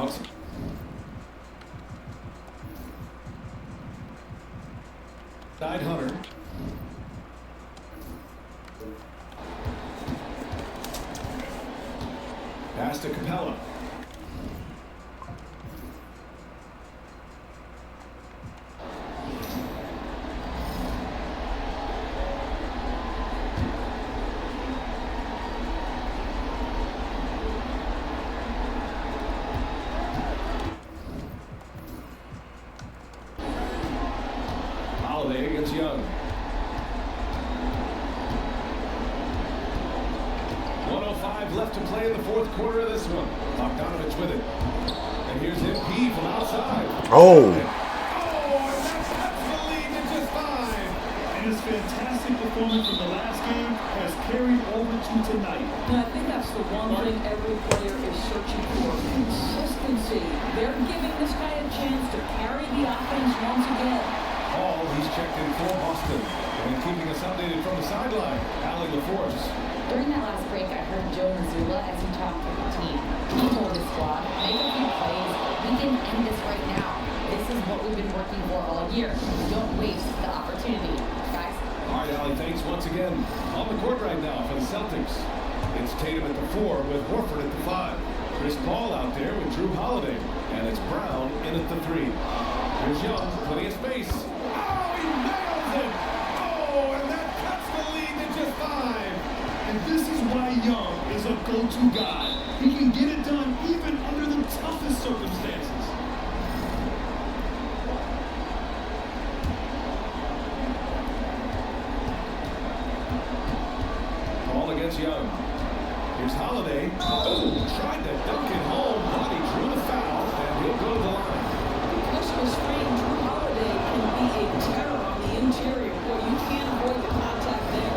out. Hunter. Pass to Capella. Holiday against Young. 1:05 left to play in the fourth quarter of this one. Bogdanovich with it. And here's MP from outside. Oh. And that's the lead to just 5. And his fantastic performance from the last game has carried over to tonight. And I think that's the one thing every player is searching for. Consistency. They're giving this guy a chance to carry the offense once again. Paul, he's checked in for Boston. And keeping us updated from the sideline, Allie LaForce. During that last break, I heard Joe Mazzulla as he talked to the team. He told his squad, make a few plays. We can end this right now. This is what we've been working for all year. Don't waste the opportunity, guys. All right, Allie, thanks once again. On the court right now for the Celtics. It's Tatum at the 4 with Horford at the 5. Chris Paul out there with Drew Holiday. And it's Brown in at the 3. Here's Young, plenty of space. Oh, he nails it! Oh, and that cuts the lead to just 5. And this is why Young is a go-to guy. He can get it done even under the toughest circumstances. Paul against Young. Here's Holiday. Oh, tried to dunk it home, but he drew the foul, and he'll go to the line. Because of his frame, Drew Holiday can be a terror on the interior. Boy, you can't avoid the contact there.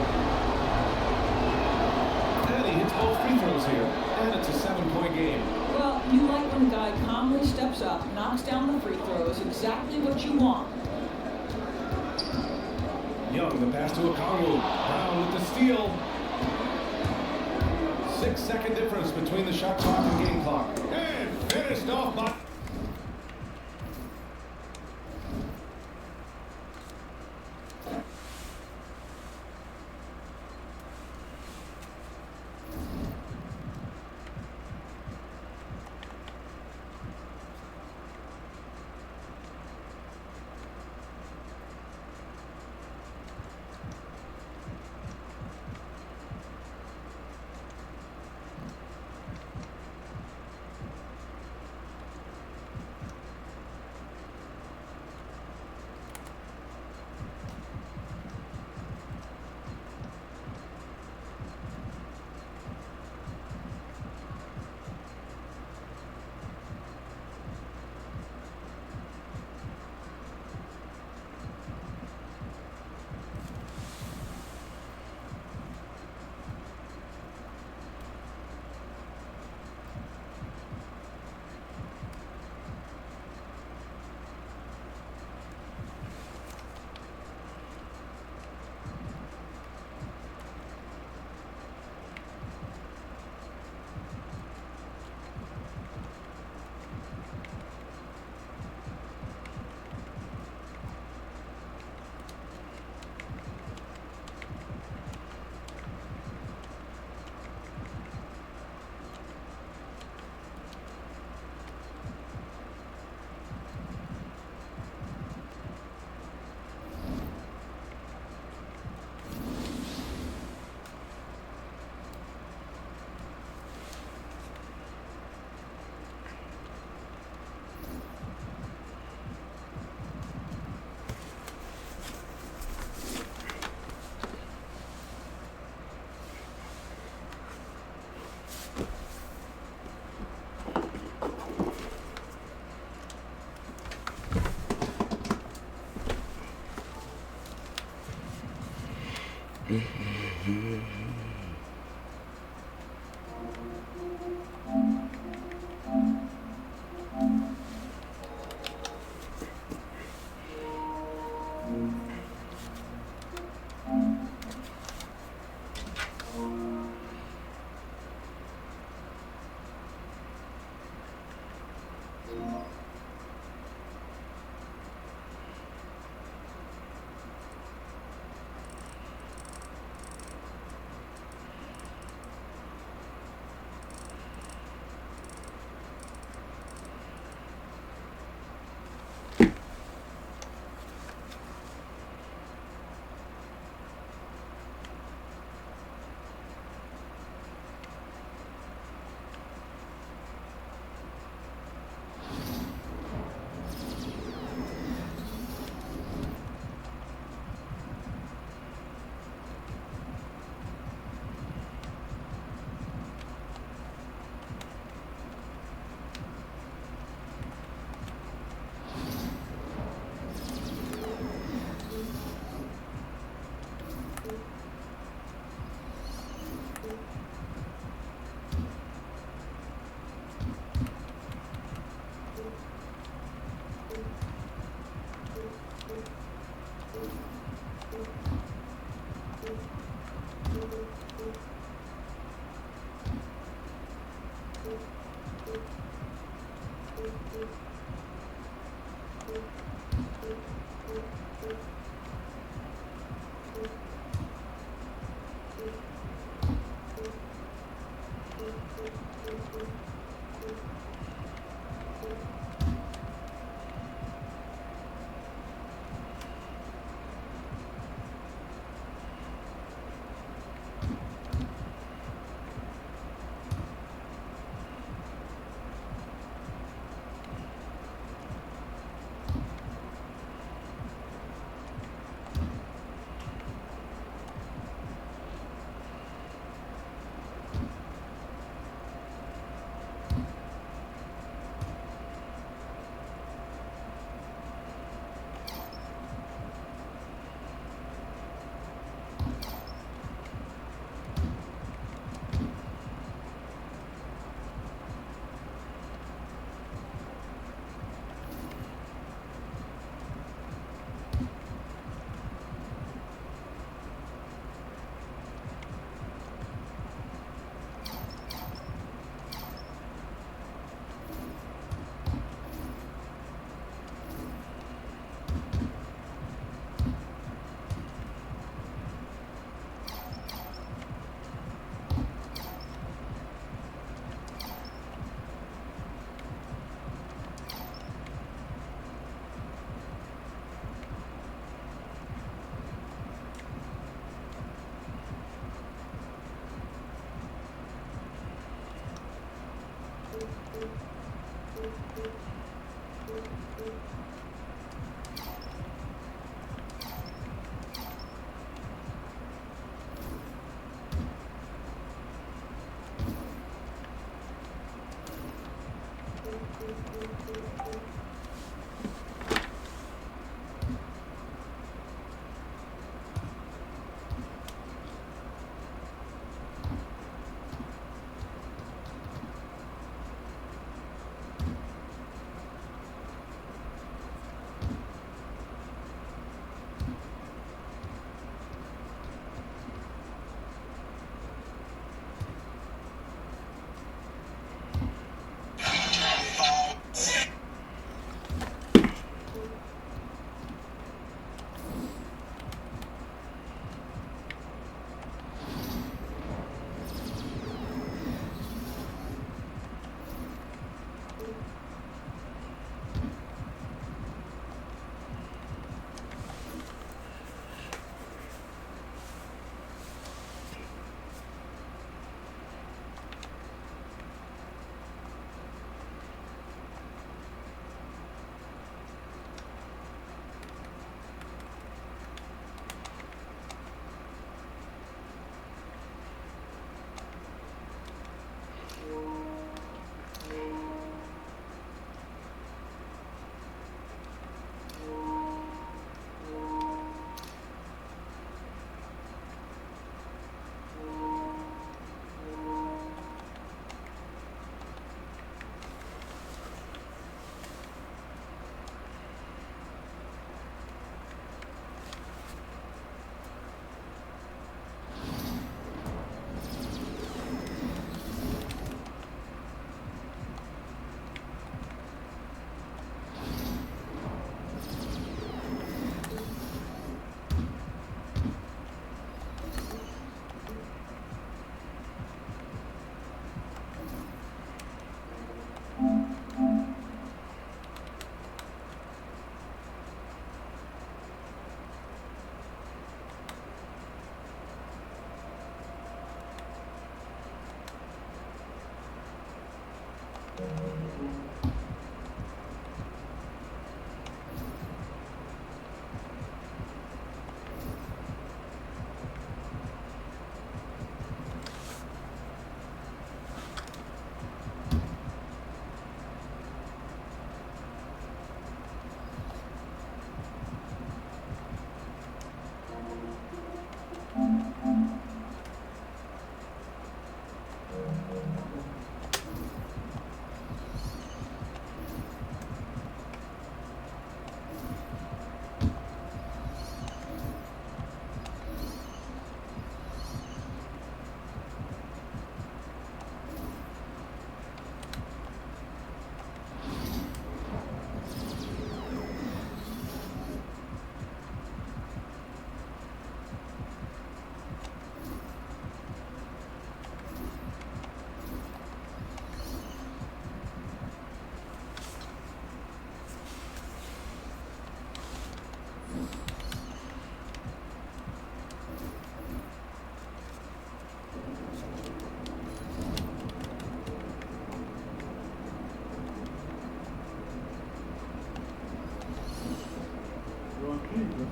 And he hits both free throws here, and it's a 7-point game. Well, you like when the guy calmly steps up, knocks down the free throws, exactly what you want. Young, the pass to Okongwu. Brown with the steal. 6-second difference between the shot clock and game clock. And finished off by...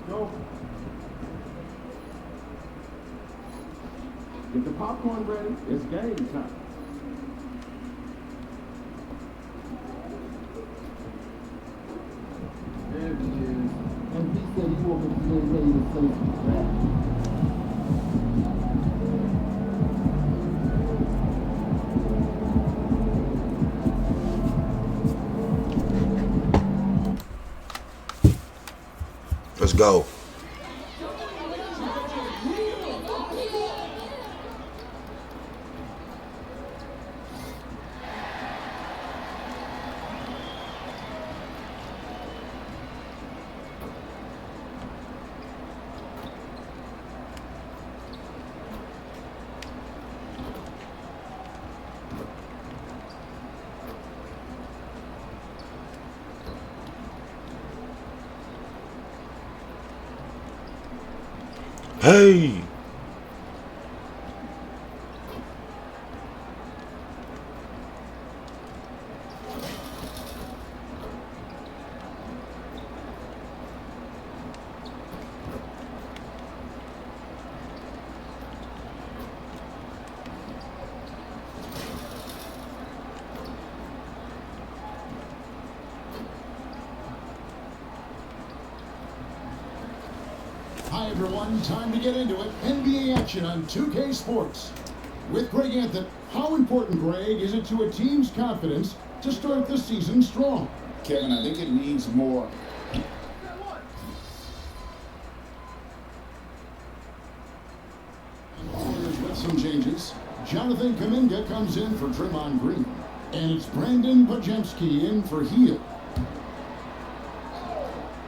Go. Get the popcorn ready. It's game time. There he is. And he said he woke up today ready to say some rap. Let's go. Hey. Hi everyone, time to get into it. NBA action on 2K Sports. With Greg Anthony, how important, Greg, is it to a team's confidence to start the season strong? Kevin, I think it needs more. Warriors with some changes. Jonathan Kuminga comes in for Draymond Green. And it's Brandon Pajemski in for Hield.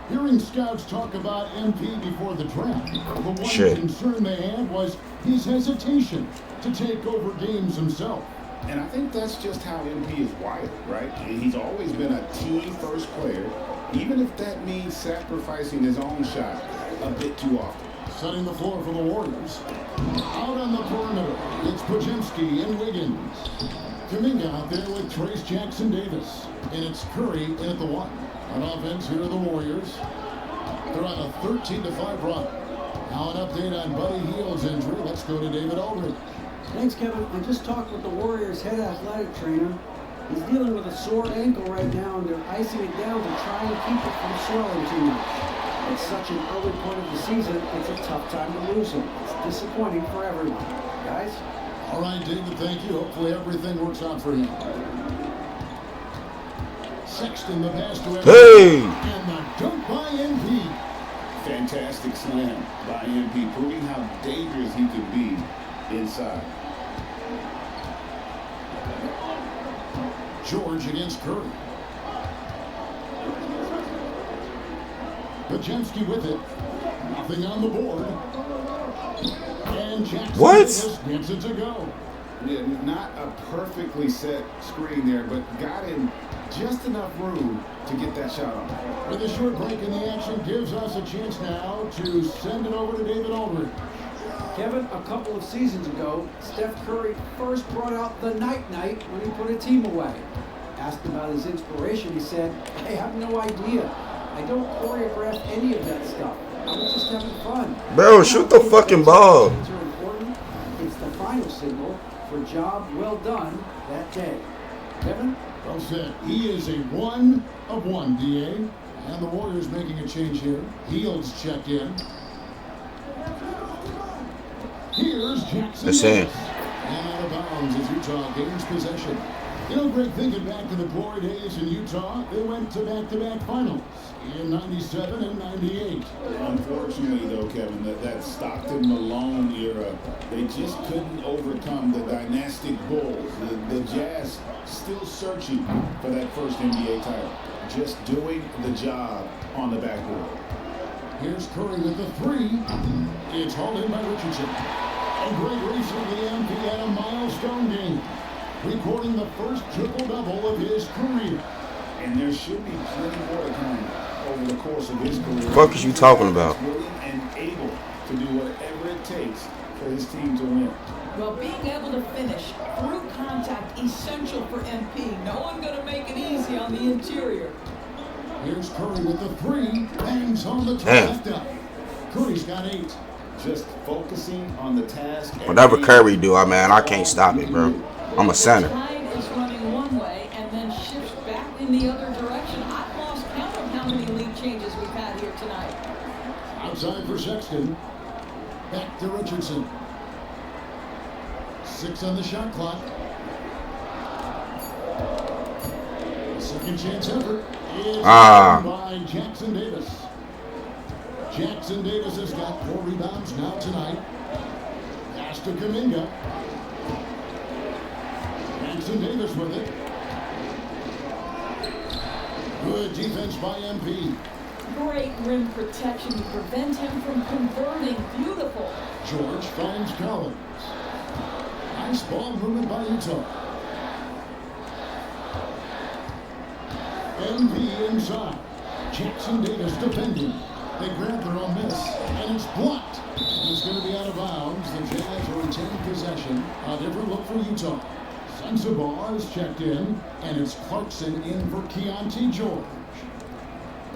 Hearing scouts talk about MP before the draft, the one concern they had was his hesitation to take over games himself. And I think that's just how MP is wired, right? He's always been a team-first player, even if that means sacrificing his own shot a bit too often. Setting the floor for the Warriors. Out on the perimeter, it's Pajemski and Wiggins. Kuminga out there with Trace Jackson-Davis. And it's Curry in at the one. On offense, here are the Warriors. They're on a 13-5 run. Now an update on Buddy Hield's injury. Let's go to David Aldridge. Thanks, Kevin. I just talked with the Warriors' head athletic trainer. He's dealing with a sore ankle right now, and they're icing it down to try and keep it from swelling too much. At such an early point of the season, it's a tough time to lose him. It's disappointing for everyone. Guys? All right, David, thank you. Hopefully everything works out for him. Sexton, the pass to MP. Hey! And the dunk by MP. Fantastic slam by MP, proving how dangerous he could be inside. George against Curry. Pajemski with it. Nothing on the board. And Jackson gets it to go. Yeah, not a perfectly set screen there, but got in just enough room to get that shot on. With a short break in the action, gives us a chance now to send it over to David Aldridge. Kevin, a couple of seasons ago, Steph Curry first brought out the night-night when he put a team away. Asked about his inspiration, he said, I have no idea. I don't choreograph any of that stuff. I was just having fun. Bro, shoot the fucking ball. It's the final signal for job well done that day. Kevin? Well said. He is a 1 of 1, DA. And the Warriors making a change here. Hield's checked in. Here's Jackson. And out of bounds as Utah gains possession. You know, Greg, thinking back to the glory days in Utah, they went to back-to-back finals in 97 and 98. Unfortunately, though, Kevin, that Stockton-Malone era, they just couldn't overcome the dynastic Bulls. The Jazz still searching for that first NBA title. Just doing the job on the backboard. Here's Curry with the three. It's hauled in by Richardson. And Greg recently MP had a milestone game, recording the first triple-double of his career. And there should be plenty more to come over the course of his career. What is you talking about? Willing and able to do whatever it takes for his team to win. Well, being able to finish through contact, essential for MP. No one going to make it easy on the interior. Here's Curry with the three. Bangs on the trifecta. Curry's got 8. Just focusing on the task. Whatever Curry do, I can't stop it, bro. I'm a center. Tide is running one way and then shifts back in the other direction. I've lost count of how many lead changes we've had here tonight. Outside for Sexton. Back to Richardson. 6 on the shot clock. Second chance effort is by Jackson Davis. Jackson Davis has got 4 rebounds now tonight. Pass to Kuminga. Jackson Davis with it. Good defense by MP. Great rim protection to prevent him from converting. Beautiful. George finds Collins. Nice ball movement by Utah. MP inside. Jackson Davis defending. They grab their own miss, and it's blocked. It's going to be out of bounds. The Jazz will retain possession. A different look for Utah. Sensabaugh is checked in, and it's Clarkson in for Keontae George.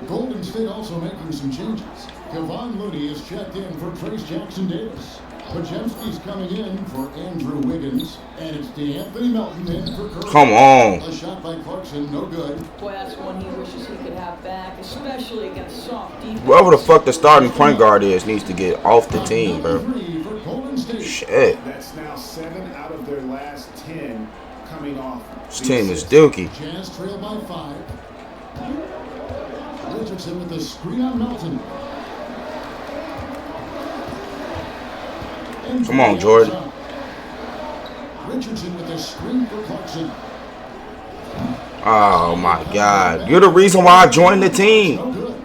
Golden State also making some changes. Kevon Looney is checked in for Trace Jackson Davis. Podziemski's coming in for Andrew Wiggins, and it's DeAnthony Melton in for Curry. Come on. A shot by Clarkson, no good. Boy, that's one he wishes he could have back, especially against soft defense. Whoever the fuck the starting point guard is needs to get off the team, bro. Shit. That's now 7 out of their last 10 coming off. This team is dookie. Jazz trail by 5. Richardson with the screen on Melton. Come on, Jordan. Richardson with the screen for Clarkson. Oh my God. You're the reason why I joined the team. No good.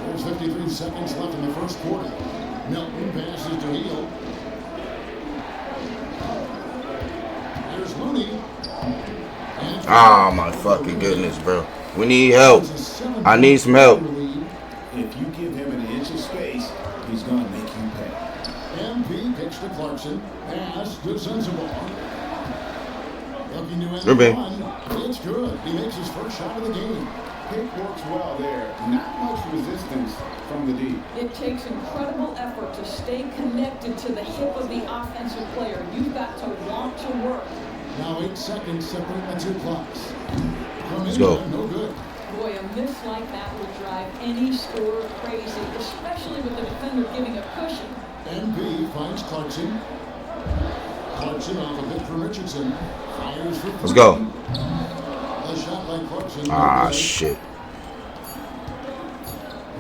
There's 53 seconds left in the first quarter. Melton passes to Hill. There's Looney. Oh my fucking goodness, bro. We need help. I need some help. If you give him an inch of space, he's going to make you pay. MP pitch to Clarkson. Pass to Sensabaugh. Looking to end Ruby. one. It's good. He makes his first shot of the game. Pick works well there. Not much resistance from the D. It takes incredible effort to stay connected to the hip of the offensive player. You've got to want to work. Now 8 seconds separate the 2 clocks. Let's go. No good. Boy, a miss like that would drive any scorer crazy, especially with the defender giving a cushion. MP finds Clarkson. Clarkson off a bit from Richardson. Fires for Let's go. A shot by Clarkson. Ah, shit.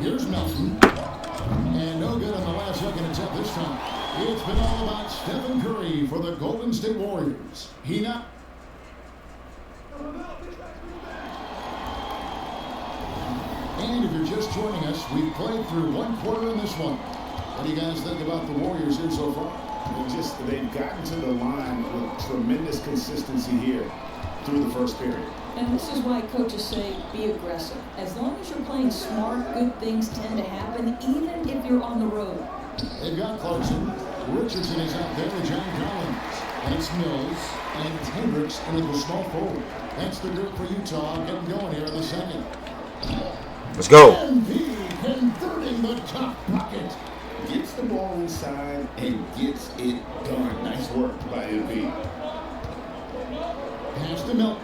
Here's Melton. And no good on the last second attempt this time. It's been all about Stephen Curry for the Golden State Warriors. He not. And if you're just joining us, we've played through 1 quarter in this one. What do you guys think about the Warriors here so far? They've gotten to the line with tremendous consistency here through the first period. And this is why coaches say be aggressive. As long as you're playing smart, good things tend to happen, even if you're on the road. They've got Clarkson. Richardson is out there with John Collins. And it's Mills and Hendricks into the small forward. That's the group for Utah getting going here in the second. Let's go. MP converting the top pocket. Gets the ball inside and gets it done. Nice work by MP. Pass to Melton.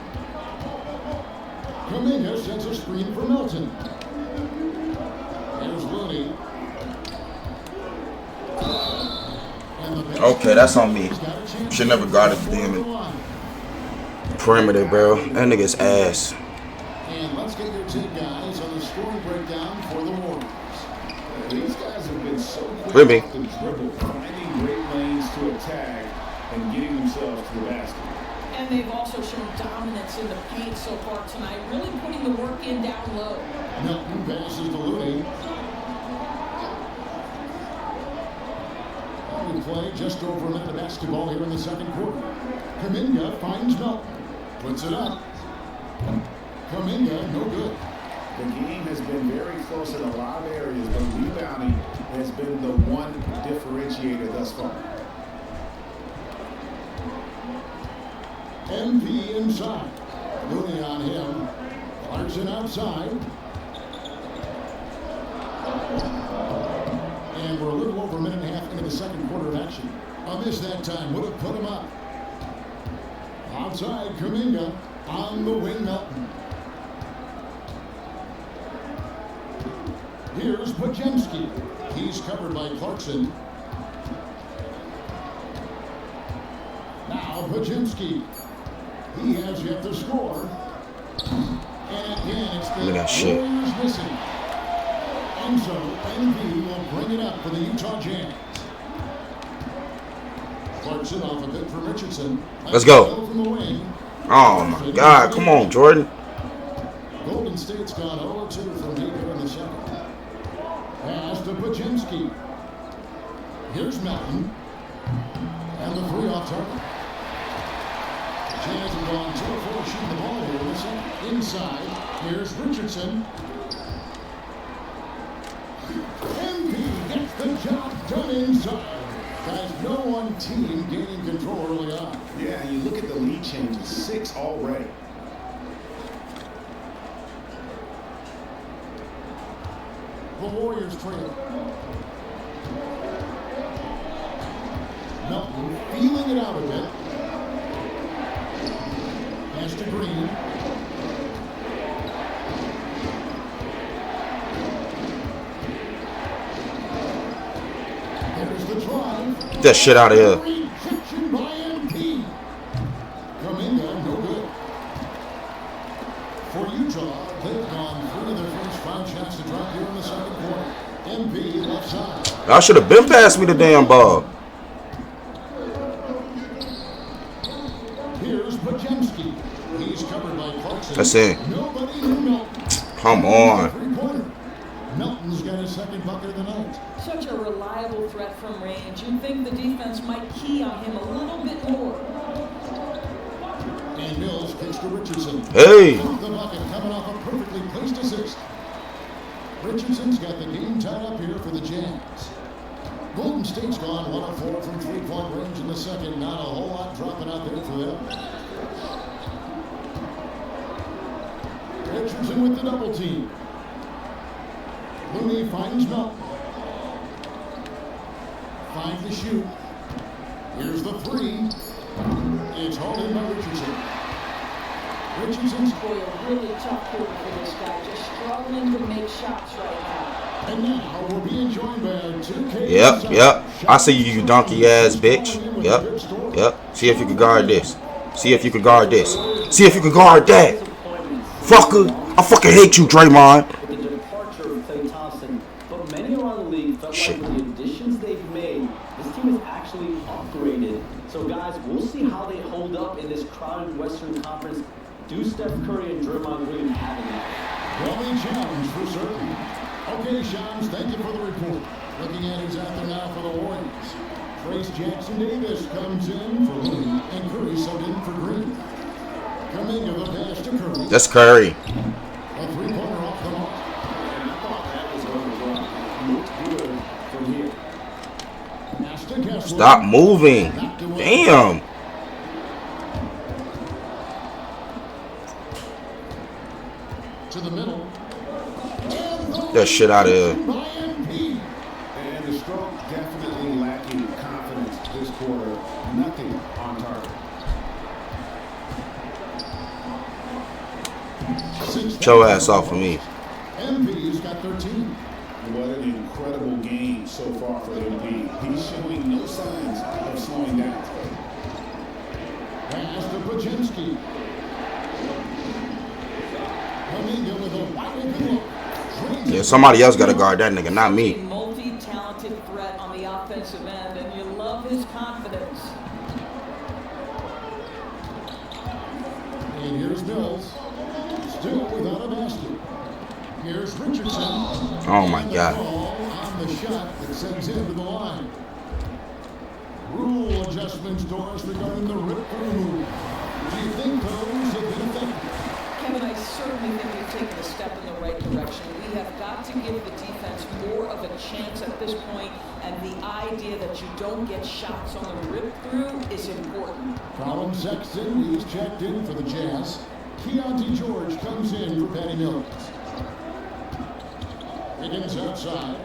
Kuminga sets a screen for Melton. Here's Looney. Okay, that's on me. Should never guarded the damn perimeter, bro. That nigga's ass. And let's get your take, guys, on the scoring breakdown for the Warriors. These guys have been so quick Ruby. off the dribble, finding great lanes to attack and getting themselves to the basket. And they've also shown dominance in the paint so far tonight, really putting the work in down low. Melton passes to Looney. We play just over a minute of basketball here in the second quarter. Kuminga finds Melton. Puts it up. Kuminga, no good. The game has been very close in a lot of areas, but rebounding has been the one differentiator thus far. MP inside. Looney on him. Clarkson outside. And we're a little over a minute and a half into the second quarter of action. On this that time, would have put him up. Outside, Kuminga. On the wing, Melton. Here's Pajemski. He's covered by Clarkson. Now Pajemski. He has yet to score. And again, it's the Warriors missing. And so, NB will bring it up for the Utah Jazz. Clarkson off a bit for Richardson. Let's go. Oh my God. Come on, Jordan. Golden State's gone 0-2 from deep here in the second. Pass to Pajemski. Here's Melton. And the three off target. Jazz have gone 2 of 4 shooting the ball here in the second. Inside. Here's Richardson. MP gets the job done inside. Guys, no one team gaining control early on. Yeah, you look at the lead changes, 6 already. The Warriors trail. Melton feeling it out a bit. Pass to Green. There's the drive. Get that shit out of here. Rejection by MP. Kuminga, no good. For Utah, they've gone 3 of their first 5 shots to drop here in the second quarter. MP left side. Y'all should have been past me the damn ball. Here's Pajemski. He's covered by Clarkson. That's it. Nobody knew Melton. Come on. Three-pointer. Melton's got his second bucket of the night. Such a reliable threat from range. You'd think the defense might key on him a little bit more. And Mills kicks to Richardson. Hey. The bucket coming off a perfectly placed assist. Richardson's got the game tied up here for the Jazz. Golden State's gone 1 of 4 from 3-point range in the second. Not a whole lot dropping out there for them. Richardson with the double team. Looney finds Melton. 5 to shoot. Here's the 3. It's hauled in by Richardson. Richardson's Boy, a really tough quarter for this guy. Just struggling to make shots right now. And now we're being joined by our 2K. Yep. I see you, you donkey ass bitch. Yep. See if you can guard this. See if you can guard this. See if you can guard that. Fucker. I fucking hate you, Draymond. With the departure of Klay Thompson, but many around the league felt like with the additions they've made, this team is actually upgraded. So guys, we'll see how they hold up in this crowded Western Conference. Do Steph Curry and Draymond Green have it? Well, a challenge for certain. Okay, Shams, thank you for the report. Looking at who's out there now for the Warriors. Trace Jackson Davis comes in for Looney, and Curry subbed in for Green. Kuminga the pass to Curry. That's Curry. A three-pointer off the mark. And I thought that was overrun. Looked good from here. Pass to Kessler. Stop moving. Damn. To the middle. Get that shit out of here. And the stroke definitely lacking confidence this quarter. Nothing on target. Get your ass off of me. MP's got 13. What an incredible game so far for MP. He's showing no signs of slowing down. Pass to Pajemski. Kuminga with a wide open look. Yeah, somebody else got to guard that nigga, not me. Multi-talented threat on the offensive end, and you love his confidence. And here's Mills. Still without a basket. Here's Richardson. Oh my God. On the shot that sends him to the line. Rule adjustments, Doris, regarding the rip-through move. Do you think those have been effective? Kevin, I certainly think we've taken a step in the right direction. We have got to give the defense more of a chance at this point, and the idea that you don't get shots on the rip-through is important. Colin Sexton, he's checked in for the Jazz. Keontae George comes in for Patty Mills. Higgins outside.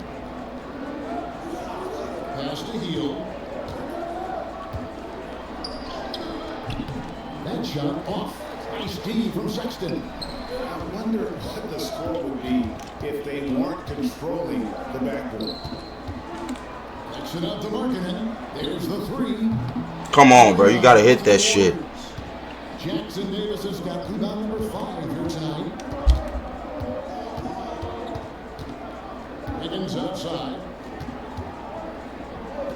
Pass to Heel. That shot off. Nice D from Sexton. I wonder what the score would be if they weren't controlling the backboard. Takes it out to Markkanen. There's the three. Come on, bro. You got to hit that shit. Jackson Davis has got rebound number 5 here tonight. Higgins outside.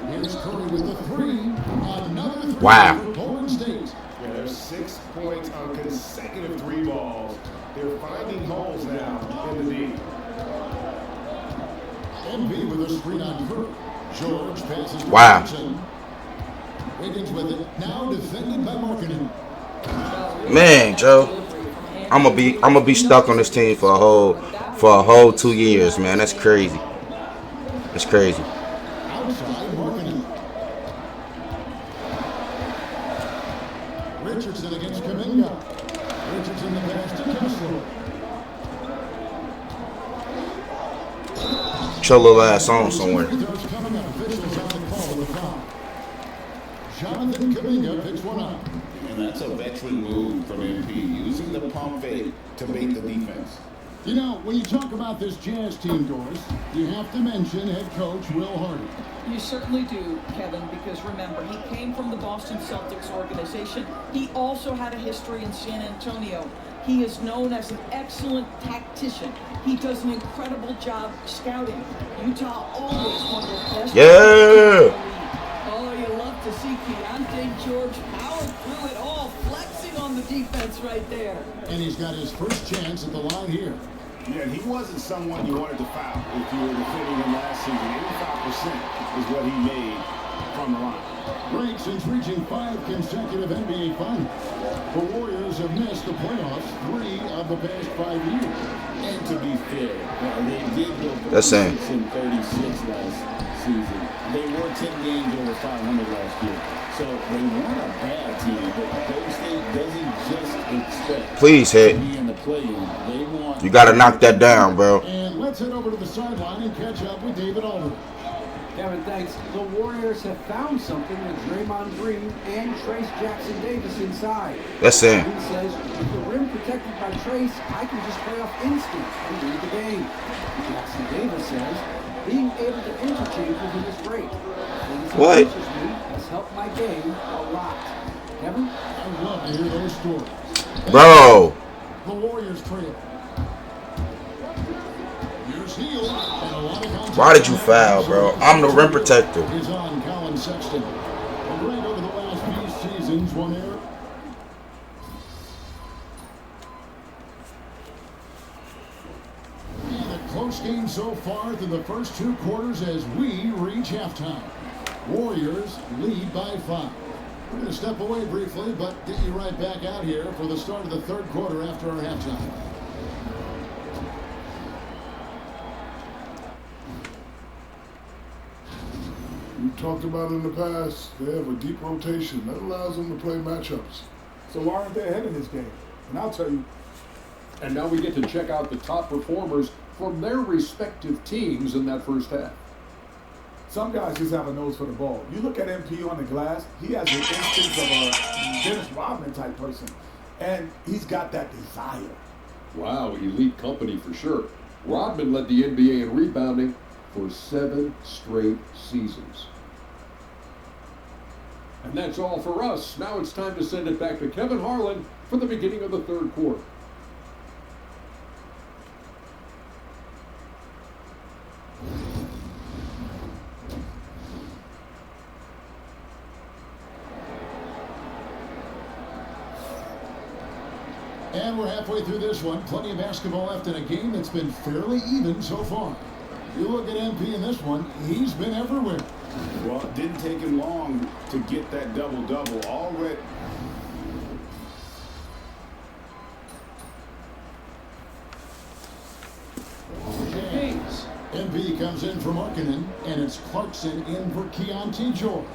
Here's Curry with the three. Another three Wow. for Golden State. Yeah, there's 6 points on consecutive 3 balls. They're finding holes now in the D. MB with a screen on Curry. George passes to Wow. Johnson. Wiggins with it. Now defended by Markkanen. Man, Joe, I'm gonna be stuck on this team for a whole 2 years, man. That's crazy. That's crazy. Outside Markkanen. Richardson against Kuminga. Richardson the pass to Kessler. Chill little ass on somewhere. Throws coming up. Officials on the call with the foul. Jonathan Kuminga picks one up. And that's a veteran move from MP, using the pump fake to bait the defense. You know, when you talk about this Jazz team, Doris, you have to mention head coach Will Hardy. You certainly do, Kevin, because remember, he came from the Boston Celtics organization. He also had a history in San Antonio. He is known as an excellent tactician. He does an incredible job scouting. Utah always one of the best. Yeah. Oh, you love to see Keontae George power through it all, flexing on the defense right there. And he's got his first chance at the line here. Yeah, he wasn't someone you wanted to foul if you were defending him last season. 85% is what he made from the line. Great since reaching 5 consecutive NBA finals. The Warriors have missed the playoffs 3 of the past 5 years. And to be fair, they did go That's 36 and 36 last season. They were 10 games over 500 last year. So they weren't a bad team, but Golden State doesn't just expect Please hit. to be in the play-in. They want You gotta knock that down, bro. And let's head over to the sideline and catch up with David Aldridge. Kevin, thanks. The Warriors have found something with Draymond Green and Trace Jackson Davis inside. That's it. Green says, with the rim protected by Trace, I can just play off instinct and read the game. Jackson Davis says, being able to interchange with him is great. What? Has helped my game a lot. Kevin? I love to hear those stories. Bro. The Warriors trail. Here's Heel. And a lot of contact. Why did you foul, bro? I'm the rim protector. Is on Colin Sexton. And right over the last few seasons, one error. And a close game so far through the first 2 quarters as we reach halftime. Warriors lead by 5. We're going to step away briefly, but get you right back out here for the start of the 3rd quarter after our halftime. We talked about in the past, they have a deep rotation that allows them to play matchups. So why aren't they ahead in this game? And I'll tell you. And now we get to check out the top performers from their respective teams in that first half. Some guys just have a nose for the ball. You look at MP on the glass, he has the instincts of a Dennis Rodman type person. And he's got that desire. Wow, elite company for sure. Rodman led the NBA in rebounding for 7 straight seasons. And that's all for us. Now it's time to send it back to Kevin Harlan for the beginning of the 3rd quarter. And we're halfway through this one. Plenty of basketball left in a game that's been fairly even so far. You look at MP in this one, he's been everywhere. Well, it didn't take him long to get that double-double. Already. James. MP comes in for Markkanen, and it's Clarkson in for Keontae George.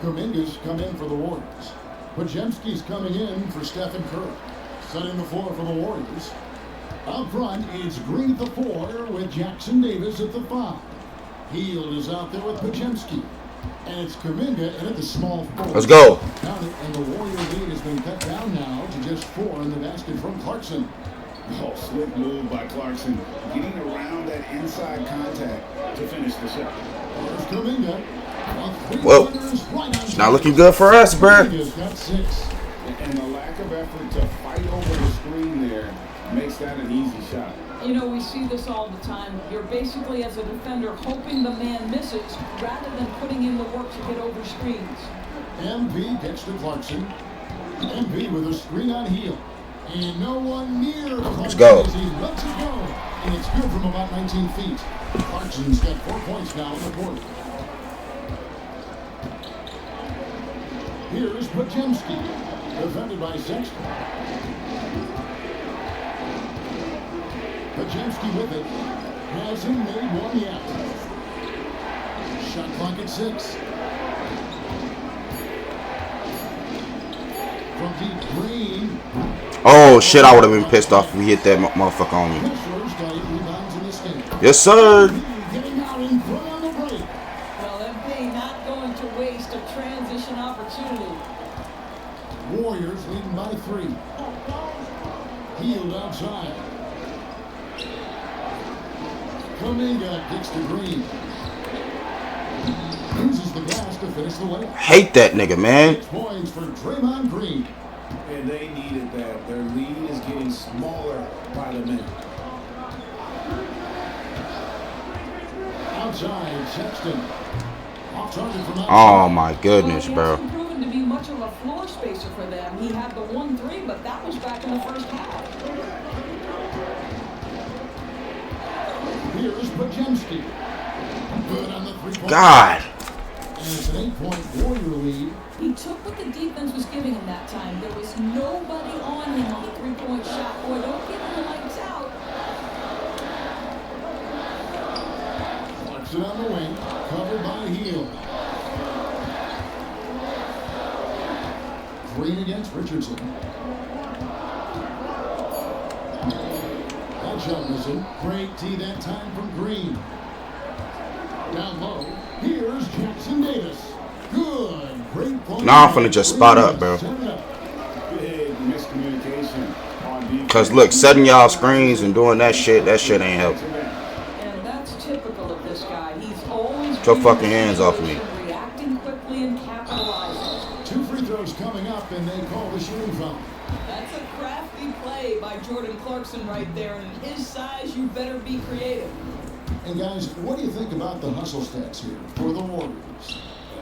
Kuminga's come in for the Warriors. Podziemski's coming in for Stephen Curry. Setting the floor for the Warriors. Up front, it's Green at the 4 with Jackson Davis at the 5. Hield is out there with Pajemski. And it's Kuminga in at the small forward. Let's go. And the Warrior lead has been cut down now to just 4 in the basket from Clarkson. Oh, slick move by Clarkson, getting around that inside contact to finish the shot. There's Kuminga. Well, it's not looking good for us, bro. Got 6. And the lack of effort to fight over the screen there makes that an easy shot. You know, we see this all the time. You're basically, as a defender, hoping the man misses rather than putting in the work to get over screens. MP gets to Clarkson. MP with a screen on Hield. And no one near Clarkson. Let's go. As he lets it go. And it's good from about 19 feet. Clarkson's got 4 points now on the court. Here's Pajemski, defended by Sexton. Pajemski with it. Hasn't made one yet. Shot clock at 6. From deep Green. Oh shit! I would have been pissed off if we hit that motherfucker on me. Fisher's got 8 rebounds in this game. Yes, sir. Getting out in front on the break. Well, MP not going to waste a transition opportunity. Warriors leading by 3. Hield outside. Kuminga gets to Green. Uses the glass to finish the layup. Hate that nigga, man. 6 points for Draymond Green. And they needed that. Their lead is getting smaller by the minute. Outside, Sexton. Off target from outside. Oh my goodness, Well, he bro. hasn't proven to be much of a floor spacer for them. He had the 1-3, but that was back in the first half. Here's Pajemski. Good on the 3-point. God. And it's an 8-point Warrior lead. He took what the defense was giving him that time. There was nobody on him on the 3-point shot. Boy, don't give him the lights out. Clarkson on the wing, covered by Hield. Green against Richardson. That shot missing. Great tee that time from Green. Down low, here's Jackson Davis. Good. Great point. Now I'm finna just spot up, bro. Big miscommunication on defense. Cause look, setting y'all screens and doing that shit ain't helping. And that's typical of this guy. He's always Get your fucking hands off me. reacting quickly and capitalizing. 2 free throws coming up, and they call the shooting foul. That's a crafty play by Jordan Clarkson right there. And at his size, you better be creative. And guys, what do you think about the hustle stats here for the Warriors?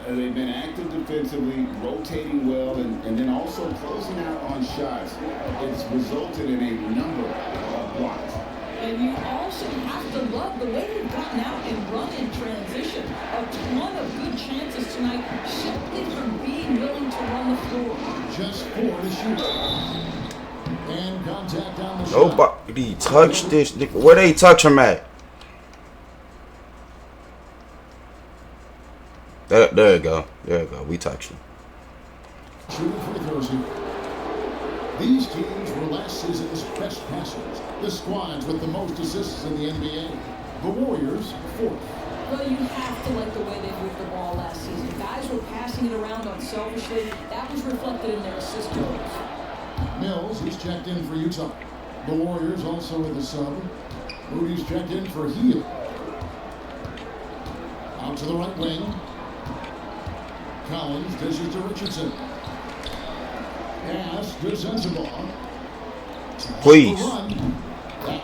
They've been active defensively, rotating well, and then also closing out on shots. It's resulted in a number of blocks. And you also have to love the way they've gotten out and run in transition. A ton of good chances tonight simply from being willing to run the floor. Just 4 to shoot. And contact on the shot. Nobody touch this nigga. Where they touch him at? There you go. There you go. We touched him. Shooting free throws here. These teams were last season's best passers. The squads with the most assists in the NBA. The Warriors, 4th. Well, you have to like the way they moved the ball last season. Guys were passing it around unselfishly. That was reflected in their assist totals. Mills, he's checked in for Utah. The Warriors also with a sub. Moody's checked in for Hield. Out to the right wing. Collins dishes to Richardson. Pass to Sensabaugh. Please.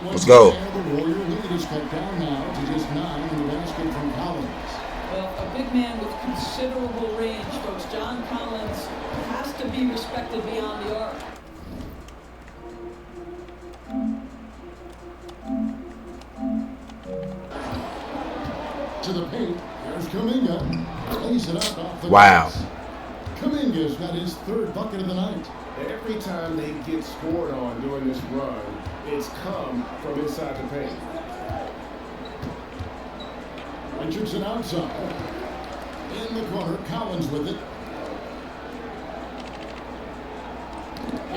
Let's go. The Warrior lead is cut down now to just 9 in the basket from Collins. Well, a big man with considerable range, folks. John Collins has to be respected beyond the arc. To the paint. Here's Kuminga. Lays it up off the Wow. glass. Kuminga's got his 3rd bucket of the night. Every time they get scored on during this run, it's come from inside the paint. Richardson outside. In the corner, Collins with it.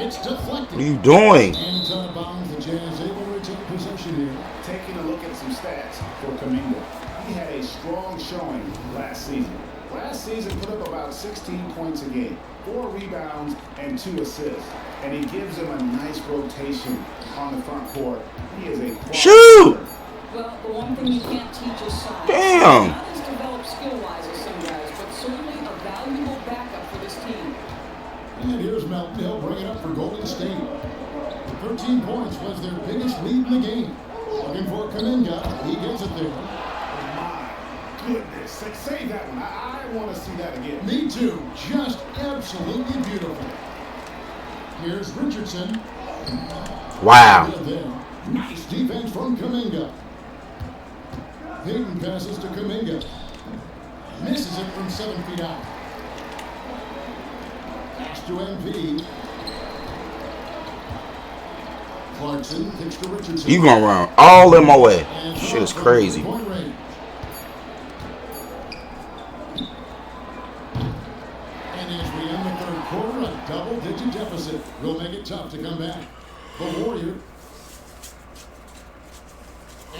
It's deflected. What are you doing? And it's out of bounds. The Jazz able to retain possession here. Taking a look at some stats for Kuminga. He had a strong showing last season. Last season put up about 16 points a game, 4 rebounds, and 2 assists. And he gives him a nice rotation on the front court. He is a quality Shoot! player. Well, the one thing you can't teach is size. Damn. Not as developed skill-wise as some guys, but certainly a valuable backup for this team. And here's Melton. He'll bring it up for Golden State. 13 points was their biggest lead in the game. Looking for Kuminga. He gets it there. My goodness. Save that one. I want to see that again. Me too. Just absolutely beautiful. Here's Richardson. Wow. Nice defense from Kuminga. Payton passes to Kuminga. Misses it from 7 feet out. Pass to MP. Clarkson kicks to Richardson. You gonna run all in my way. Shit is crazy. Point range. And as we end the third quarter, a double-digit deficit will make it tough to come back. The Warrior.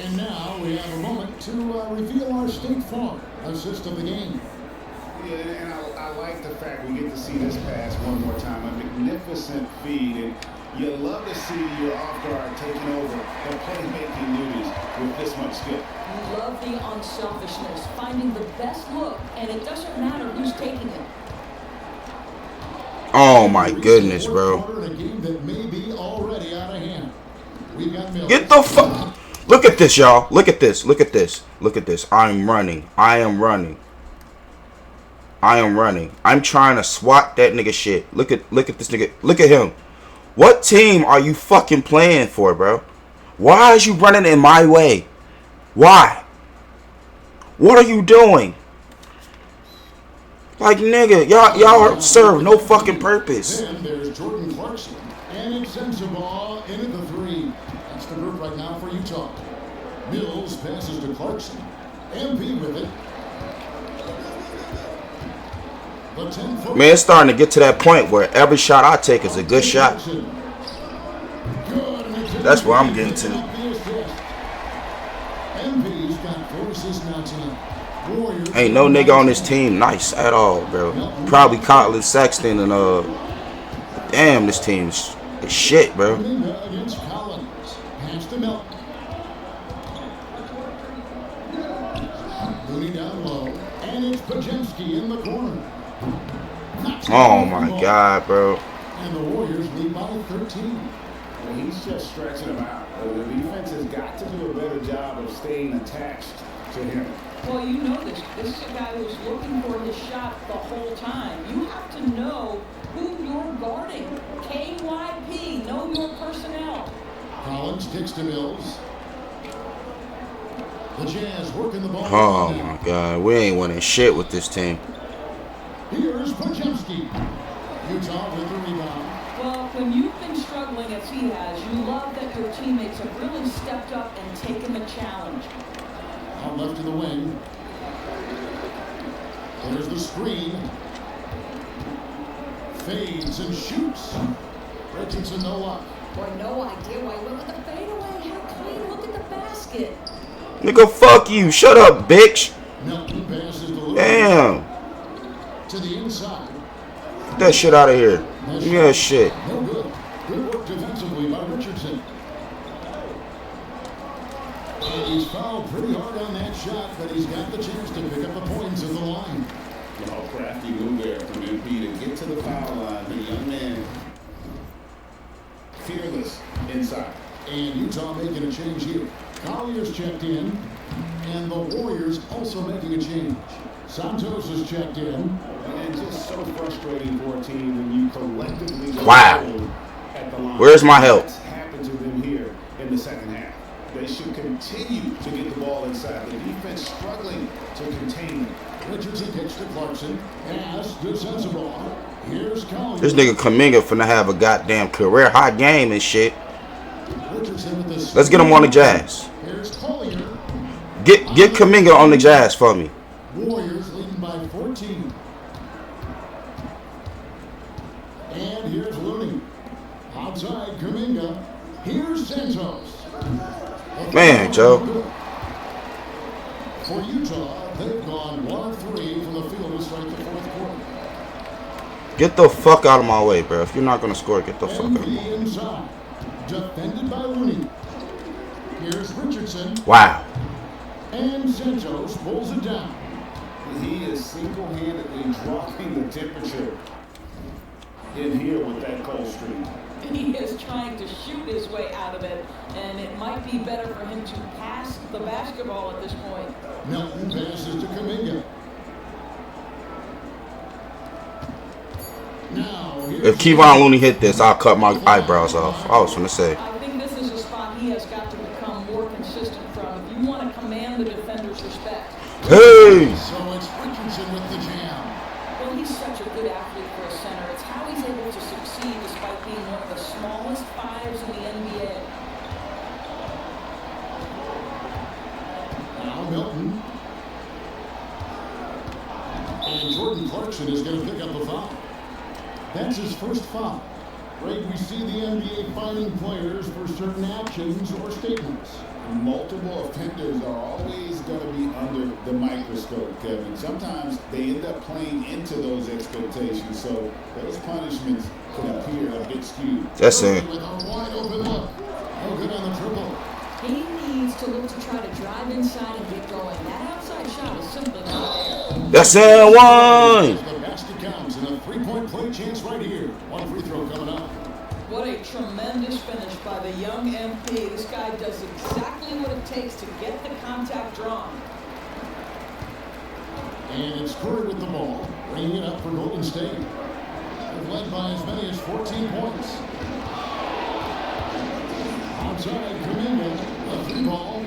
And now we have a moment to reveal our State Farm assist of the game. Yeah, and I like the fact we get to see this pass one more time. A magnificent feed, and you love to see your off guard taking over the playmaking duties with this much skill. You love the unselfishness, finding the best look, and it doesn't matter who's taking it. Oh my goodness, bro. In a game that may be already out of hand. We've got Mills. Get the fuck. Look at this, y'all. Look at this. Look at this. Look at this. I'm running. I am running. I am running. I'm trying to swat that nigga shit. Look at this nigga. Look at him. What team are you fucking playing for, bro? Why is you running in my way? Why? What are you doing? Like, nigga, y'all serve no fucking purpose. Then there's Jordan Clarkson. And it sends the ball into the 3. That's the group right now for Utah. Mills passes to Clarkson. MP with it. The 10-foot. Man, it's starting to get to that point where every shot I take is a good shot. That's where I'm getting to. MP's got 4 assists now tonight. Warriors. Ain't no nigga on this team nice at all, bro. Probably Colin Sexton and damn, this team's shit, bro. Against Collins. Pass to Melton. Mooney down low. And it's Pajemski in the corner. Oh my God, bro. And the Warriors lead by 13. Well, he's just stretching him out. The defense has got to do a better job of staying attached to him. Well, you know this. This is a guy who's looking for his shot the whole time. You have to know who you're guarding. KYP, know your personnel. Collins kicks to Mills. The Jazz working the ball. Oh my God, we ain't winning shit with this team. Here's Pajemski. Utah with the rebound. Well, when you've been struggling as he has, you love that your teammates have really stepped up and taken the challenge. Out left to the wing. There's the screen. Fades and shoots. Richardson no luck. Boy, no idea why he went with the fadeaway. How clean, look at the basket. Nigga, fuck you. Shut up, bitch. Melton passes to Lewis. Damn. To the inside. Get that shit out of here. Give me that shit. No good. Good work defensively by Richardson. And he's fouled pretty hard on that shot, but he's got the chance to pick up the points at the line. Well, crafty move there from MP to get to the foul line. The young man, fearless inside. And Utah making a change here. Collier's checked in, and the Warriors also making a change. Santos is checked in. And just so frustrating for a team when you collectively Wow. at the line. Where's my help? What's happened to them here in the second half? They should continue to get the ball inside. The defense struggling to contain them. Richardson kicks to Clarkson. Pass to Sensabaugh. Here's Collier. This nigga Kuminga finna have a goddamn career high game and shit. Richardson with the Let's get him on the Jazz. Here's Collier. Get Kuminga on the Jazz for me. Warriors leading by 14. And here's Looney. Outside Kuminga. Here's Santos. Man, Joe. For Utah, they've gone 1 of 3 from the field to start the fourth quarter. Get the fuck out of my way, bro. If you're not gonna score, get the fuck out of my way. Inside. Defended by Looney. Here's Richardson. Wow. And Santos pulls it down. He is single-handedly dropping the temperature in here with that cold streak. He is trying to shoot his way out of it, and it might be better for him to pass the basketball at this point. Melton passes to Kuminga. Now, If Kevon Looney hit this, I'll cut my eyebrows off. I was gonna say. I think this is a spot he has got to become more consistent from if you want to command the defender's respect. Hey! So it's Richardson with the jam. Well, he's such a good athlete for a center. It's how he's able to succeed despite being one of the smallest fives in the NBA. Now Milton. And Jordan Clarkson is going to pick up a foul. That's his first foul. Right, we see the NBA fining players for certain actions or statements. Multiple offenders are always going to be under the microscope, Kevin. Sometimes they end up playing into those expectations, so those punishments can appear a bit skewed. That's it. With a wide open look. No good on the triple. He needs to look to try to drive inside and get going. That outside shot is simply not there. That's it. One. The basket counts and a three-point play chance right here. One free throw coming up. What a tremendous finish by the young MP. This guy does exactly what it takes to get the contact drawn. And it's Curry with the ball, bringing it up for Golden State. They've led by as many as 14 points. Outside, Kuminga, a three ball.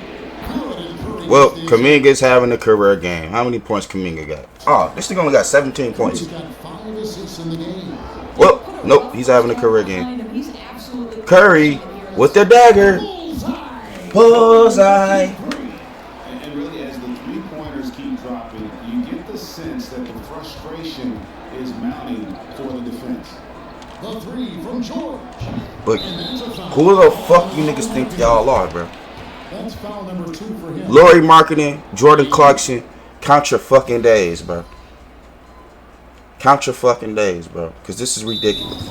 Good, and Curry. Well, Kuminga's having a career game. How many points Kuminga got? Oh, this thing only got 17 points. He's got 5 assists in the game. Well, nope, he's having a career game. Curry with the dagger. Bullseye. And really, as the three-pointers keep dropping, you get the sense that the frustration is mounting for the defense. The three from George. But who the fuck you niggas think y'all are, bro? That's foul number 2 for him. Laurie Marketing, Jordan Clarkson, count your fucking days, bro. Count your fucking days, bro. Because this is ridiculous.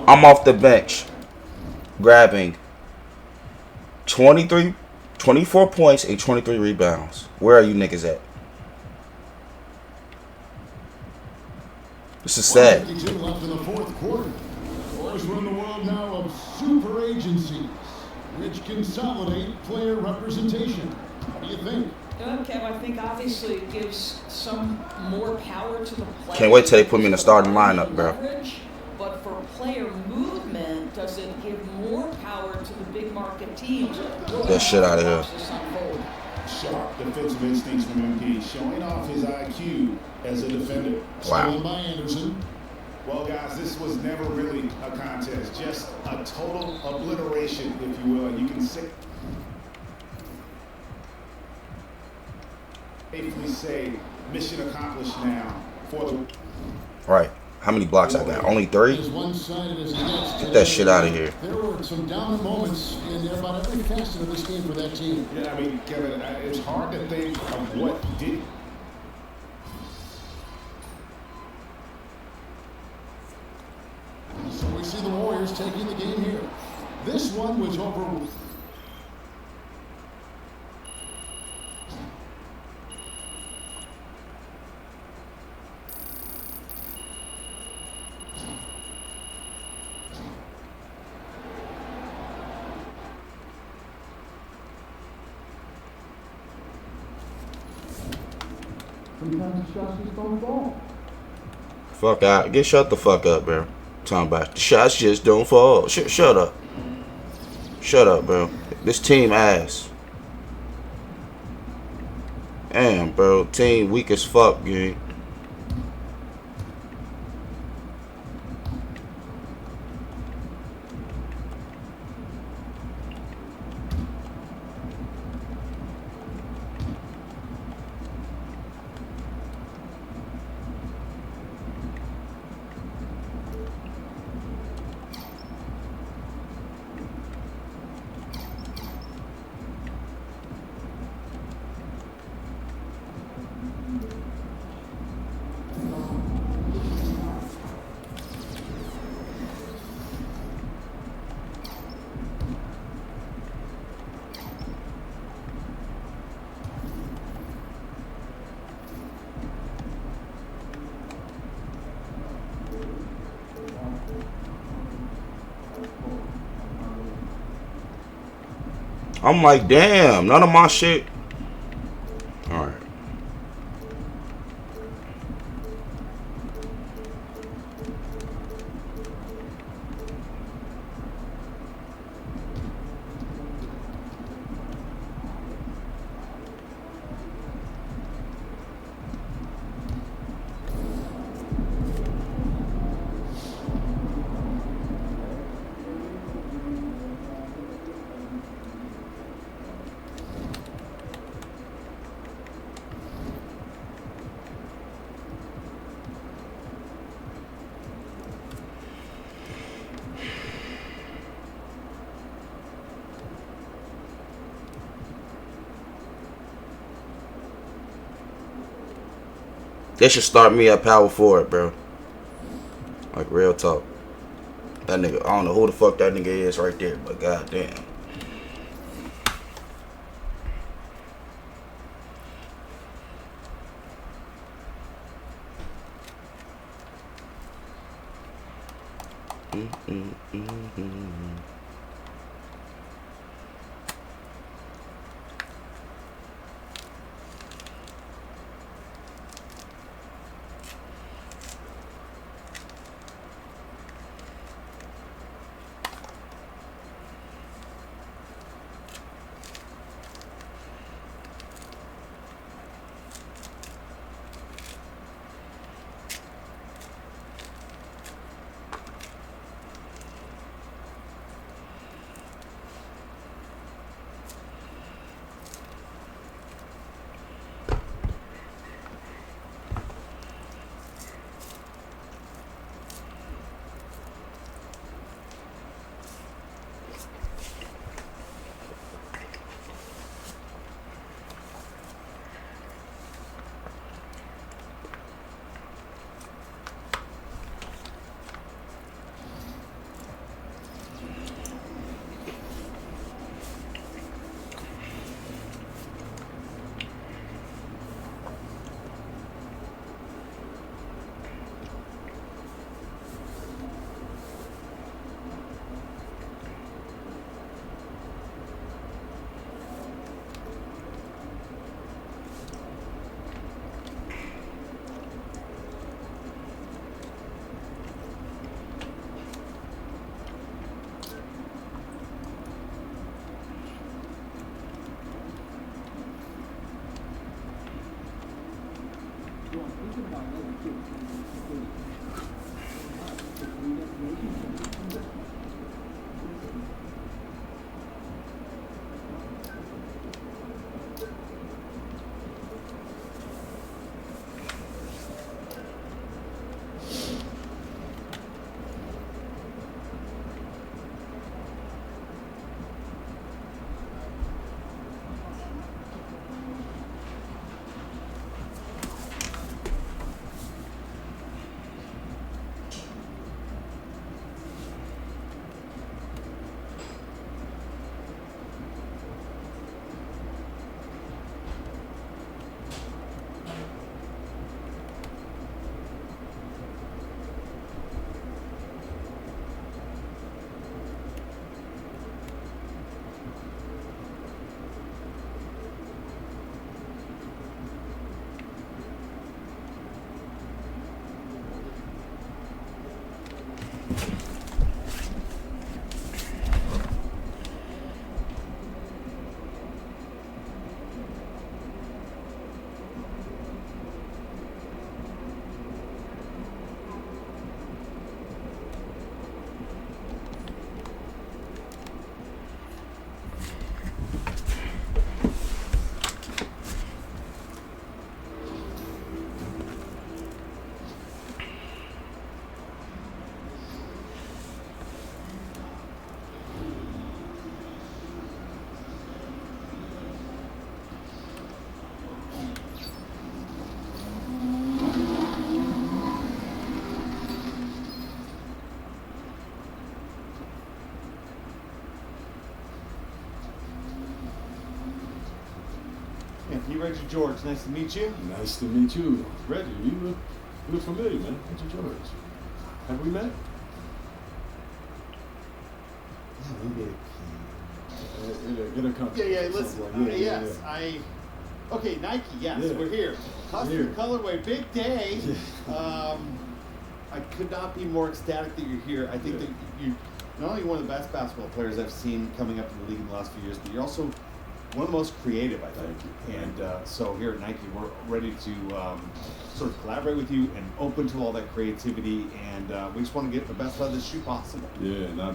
I'm off the bench grabbing 24 points and 23 rebounds. Where are you niggas at? This is sad. 1:52 left in the fourth quarter. Boys, we're in the world now of super agencies, which consolidate player representation. What do you think? Kev, I think obviously it gives some more power to the player. Can't wait till they put me in the starting lineup, bro. But for player movement, does it give more power to the big market teams? Get that shit out of here. Sharp defensive instincts from MP, showing off his IQ as a defender. Wow. Stolen by Anderson. Well, guys, this was never really a contest, just a total obliteration, if you will. And you can safely say mission accomplished now for the. Right. How many blocks I got? Only 3? As one-sided as it gets. Get that shit out of here. There were some down moments in about every facet of this game for that team. Yeah, I mean, Kevin, it's hard to think of what did. So we see the Warriors taking the game here. This one was over. Sometimes the shots just don't fall. Fuck out. Get shut the fuck up, bro. Talking about the shots just don't fall. Shut up. Shut up, bro. This team ass. Damn, bro. Team weak as fuck, gang. I'm like, damn, none of my shit. All right. They should start me at power forward, bro. Like, real talk. That nigga, I don't know who the fuck that nigga is right there, but goddamn. Anthony Reggie George, nice to meet you. Nice to meet you. Reggie, you look familiar, man. Reggie George. Have we met? Yeah, maybe. It'll come. Yeah, listen. Yeah, yes, Okay, Nike. Yes, Yeah. we're here. Custom Here. colorway, big day. I could not be more ecstatic that you're here. I think that you're not only one of the best basketball players I've seen coming up in the league in the last few years, but you're also one of the most creative, I think. And so here at Nike, we're ready to sort of collaborate with you and open to all that creativity. And we just want to get the best out of this shoe possible. Yeah, and I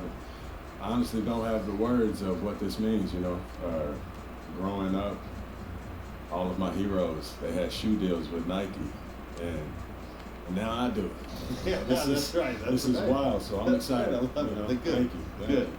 honestly don't have the words of what this means, you know. Growing up, all of my heroes, they had shoe deals with Nike. And now I do. Yeah, that's right. This is wild, so I'm excited. I love it. You know? Good. Thank you. Thank Good. you.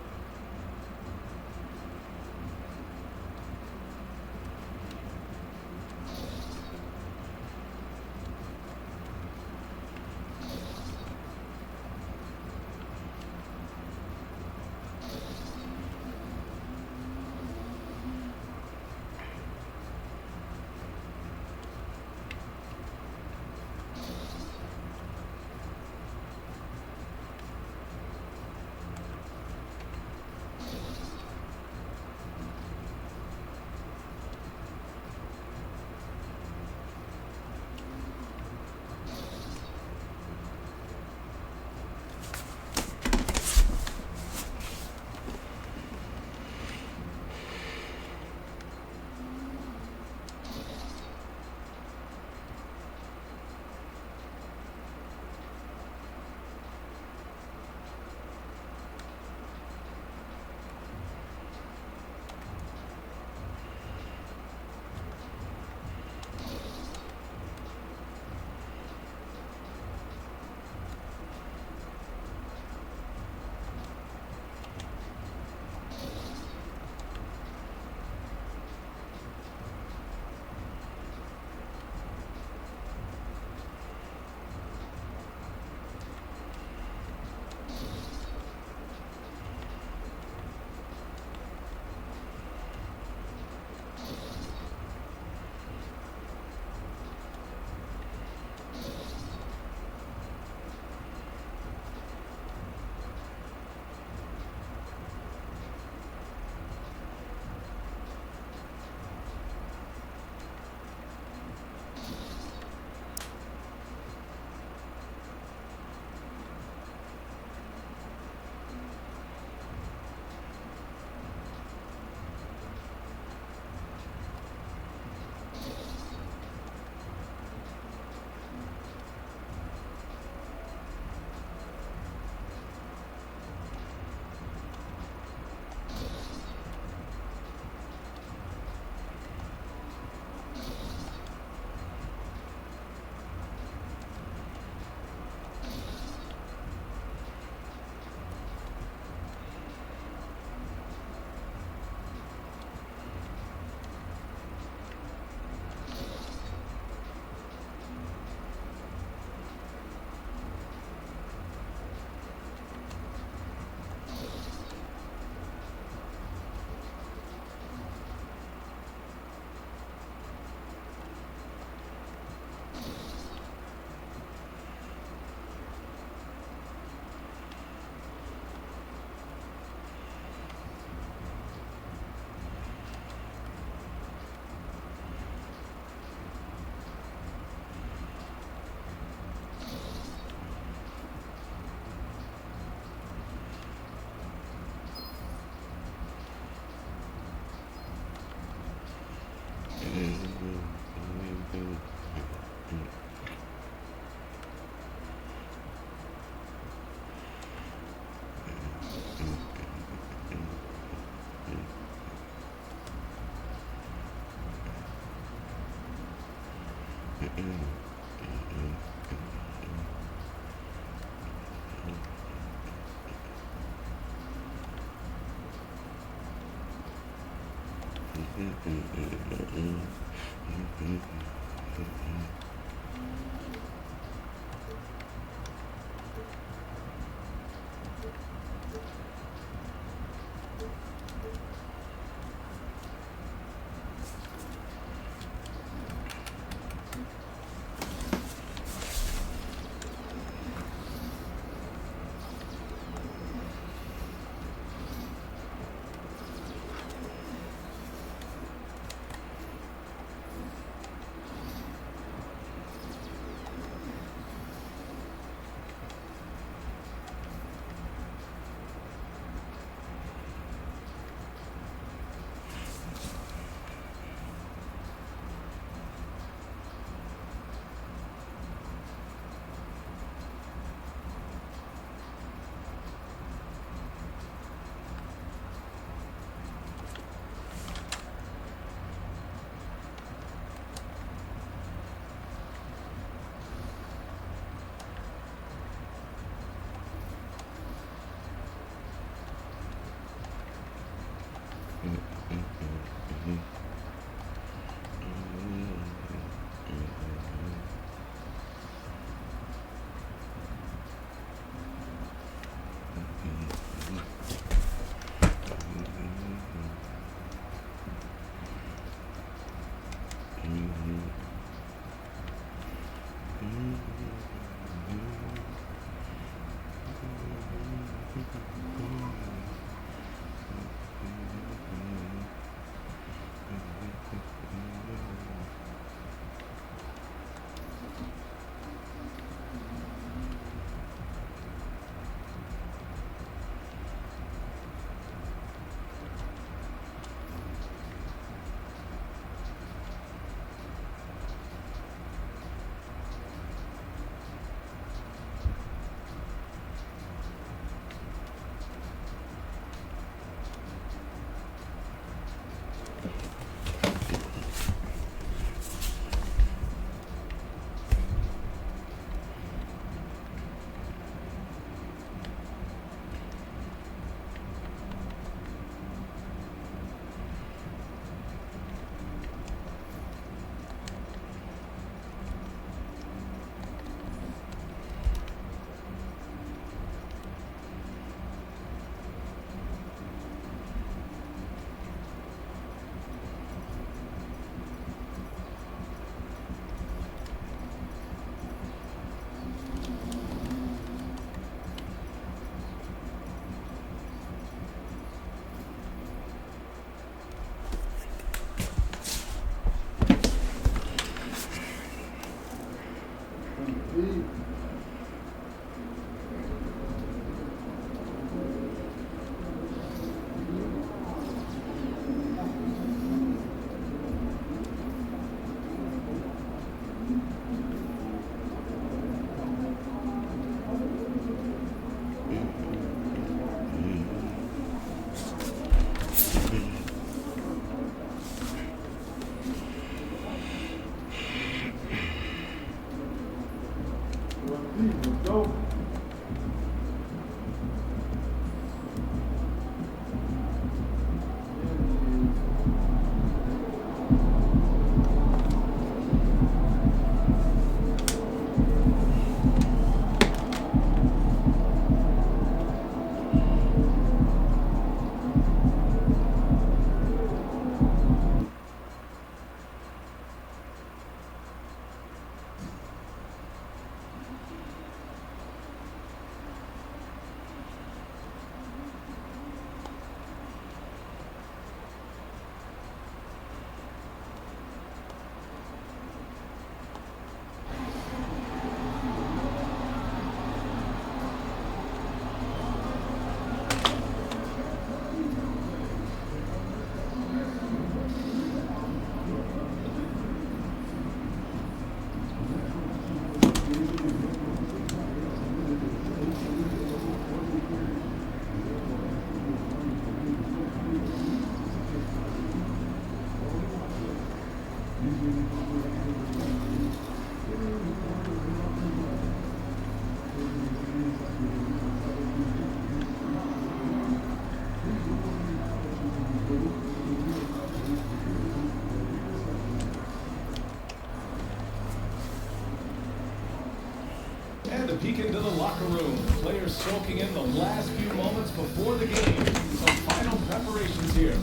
And a peek into the locker room. Players soaking in the last few moments before the game. Some final preparations here.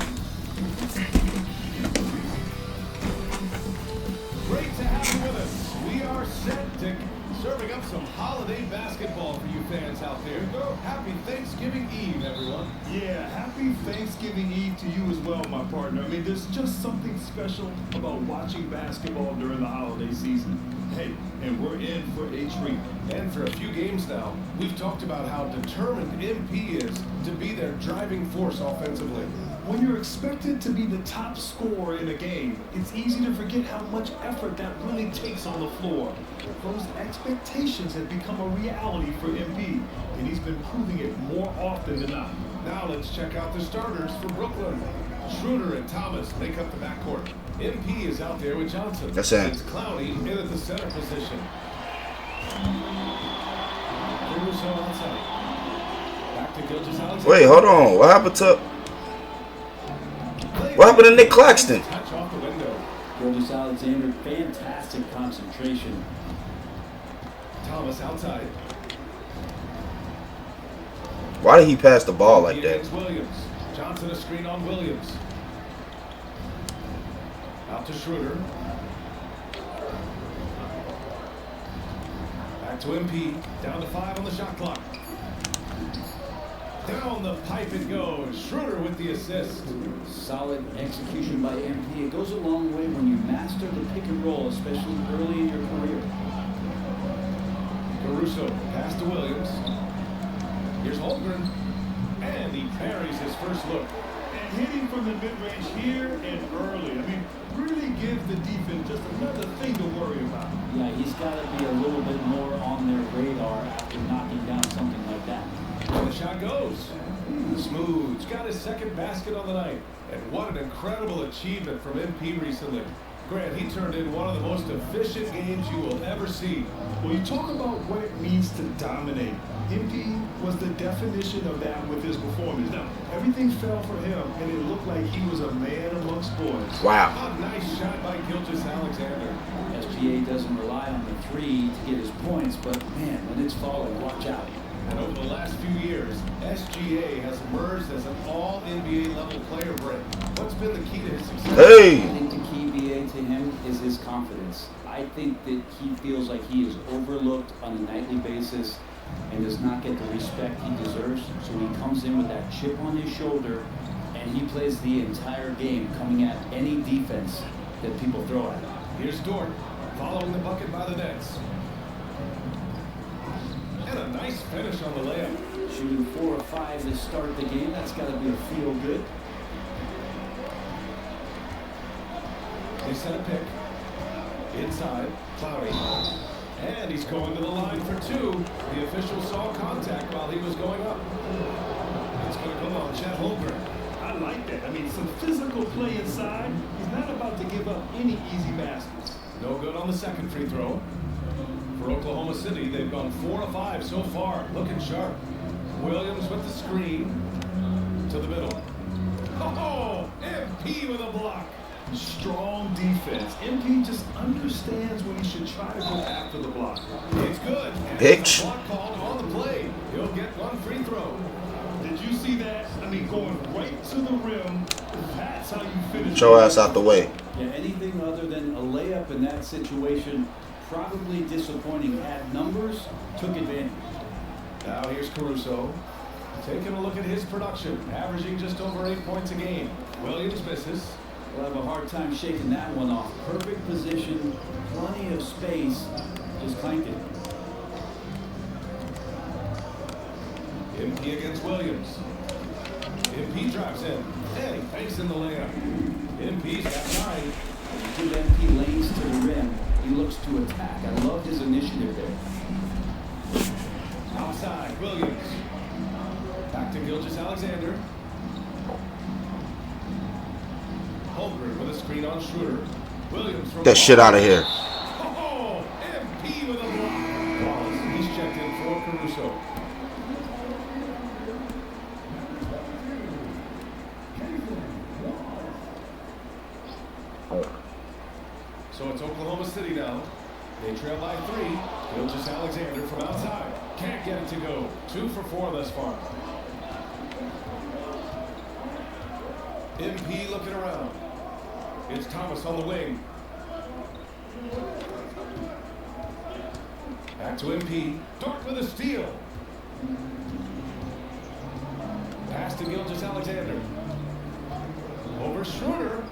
Great to have you with us. We are set to serving up some holiday basketball for you fans out there. Happy Thanksgiving Eve, everyone. Yeah, happy Thanksgiving Eve to you as well, my partner. I mean, there's just something special about watching basketball during the holiday season. Hey, and we're in for a treat. And for a few games now, we've talked about how determined MP is to be their driving force offensively. When you're expected to be the top scorer in a game, it's easy to forget how much effort that really takes on the floor. Those expectations have become a reality for MP, and he's been proving it more often than not. Now let's check out the starters for Brooklyn. Schroeder and Thomas make up the backcourt. MP is out there with Johnson. That's it. It's Clowney in at the center position. Caruso outside. Back to Gilgeous-Alexander. Wait, hold on. What happened to Nick Claxton? Touch off the window. Gilgeous-Alexander, fantastic concentration. Thomas outside. Why did he pass the ball like that? Against Williams. Johnson a screen on Williams. Out to Schroeder. Back to MP. Down to 5 on the shot clock. Down the pipe it goes. Schroeder with the assist. Solid execution by MP. It goes a long way when you master the pick and roll, especially early in your career. Caruso pass to Williams. Here's Holmgren. And he parries his first look. And hitting from the mid-range here and early. I mean, really gives the defense just another thing to worry about. Yeah, he's got to be a little bit more on their radar after knocking down something like that. And the shot goes. Smooth. He's got his second basket on the night. And what an incredible achievement from MP recently. Grant, he turned in one of the most efficient games you will ever see. Well, you talk about what it means to dominate. MP was the definition of that with his performance. Now, everything fell for him, and it looked like he was a man amongst boys. Wow. A nice shot by Gilgeous-Alexander. SGA doesn't rely on the three to get his points, but man, when it's falling, watch out. And over the last few years, SGA has emerged as an all-NBA level player, Brett. What's been the key to his success? Hey! I think the key, BA, to him is his confidence. I think that he feels like he is overlooked on a nightly basis and does not get the respect he deserves. So he comes in with that chip on his shoulder, and he plays the entire game, coming at any defense that people throw at him. Here's Dort, following the bucket by the Nets. And a nice finish on the layup. Shooting 4 or 5 to start the game, that's got to be a feel good. They set a pick. Inside, Cloudy. And he's going to the line for 2. The official saw contact while he was going up. It's going to go on Chet Holmgren. I like that. I mean, some physical play inside. He's not about to give up any easy baskets. No good on the second free throw. For Oklahoma City, they've gone 4 of 5 so far. Looking sharp. Williams with the screen to the middle. Oh, MP with a block. Strong defense. MP just understands when he should try to go after the block. It's good. Bitch. Block called on the play. He'll get 1 free throw. Did you see that? I mean, going right to the rim. That's how you finish. Get your ass out the way. Yeah, anything other than a layup in that situation, probably disappointing. Had numbers, took advantage. Now here's Caruso. Taking a look at his production, averaging just over 8 points a game. Williams misses. We'll have a hard time shaking that one off. Perfect position, plenty of space, just clanked it. MP against Williams. MP drives in. And he banks in the layup. MP's got 9. Give MP lanes to the rim. He looks to attack. I love his initiative there. Outside, Williams. Back to Gilgeous-Alexander. Holmgren with a screen on Schroeder. Williams from Get that shit out of here. Oh, MP with a block. Wallace, he's checked in for Caruso. So it's Oklahoma City now. They trail by 3. Gilgeous-Alexander from outside. Can't get it to go. 2 for 4 thus far. MP looking around. It's Thomas on the wing. Back to MP. Dort with a steal. Pass to Gilgeous-Alexander. Over Schroeder.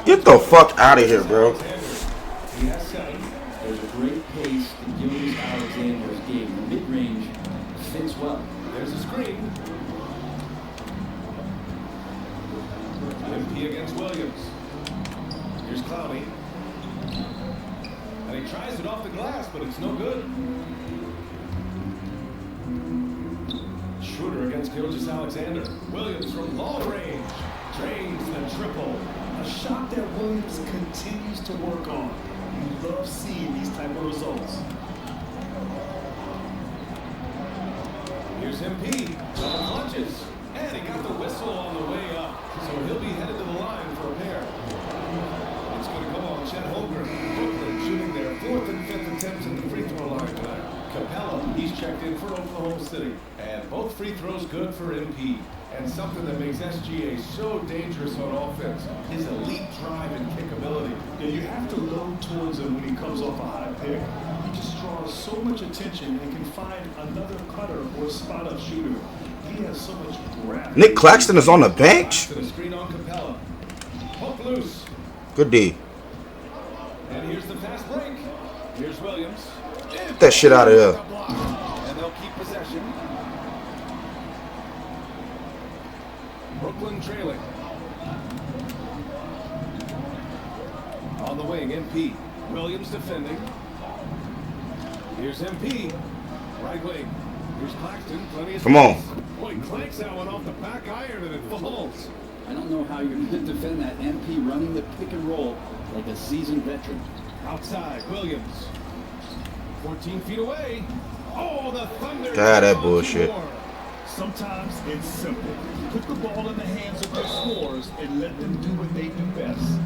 Get the fuck out of here, bro. He has 7. There's a great pace to Gilgeous-Alexander's game. The mid-range fits well. There's a screen. MP against Williams. Here's Cloudy. And he tries it off the glass, but it's no good. Schroeder against Gilgeous-Alexander. Williams from long range. Drains the triple. A shot that Williams continues to work on. You love seeing these type of results. Here's MP. Double clutches. And he got the whistle on the way up. So he'll be headed to the line for a pair. It's going to go on Chet Holmgren. Brooklyn shooting their 4th and 5th attempts at the free throw line tonight. Capella, he's checked in for Oklahoma City. And both free throws good for MP. And something that makes SGA so dangerous on offense, his elite drive and kickability. Yeah, you have to load towards him when he comes off a high pick. He just draws so much attention and can find another cutter or spot-up shooter. so much gravity. Nick Claxton is on the bench? To the screen on Capella. Poke loose. Good D. And here's the fast break. Here's Williams. Get that shit out of there. And they'll keep possession. Brooklyn trailing. On the wing, MP. Williams defending. Here's MP. Right wing. Here's Claxton. Plenty of Come on. space. Boy, clanks that one off the back iron and it falls. I don't know how you're going to defend that MP running the pick and roll like a seasoned veteran. Outside, Williams. 14 feet away. Oh, the Thunder. God, that bullshit. Sometimes it's simple. Put the ball in the hands of their scorers and let them do what they do best.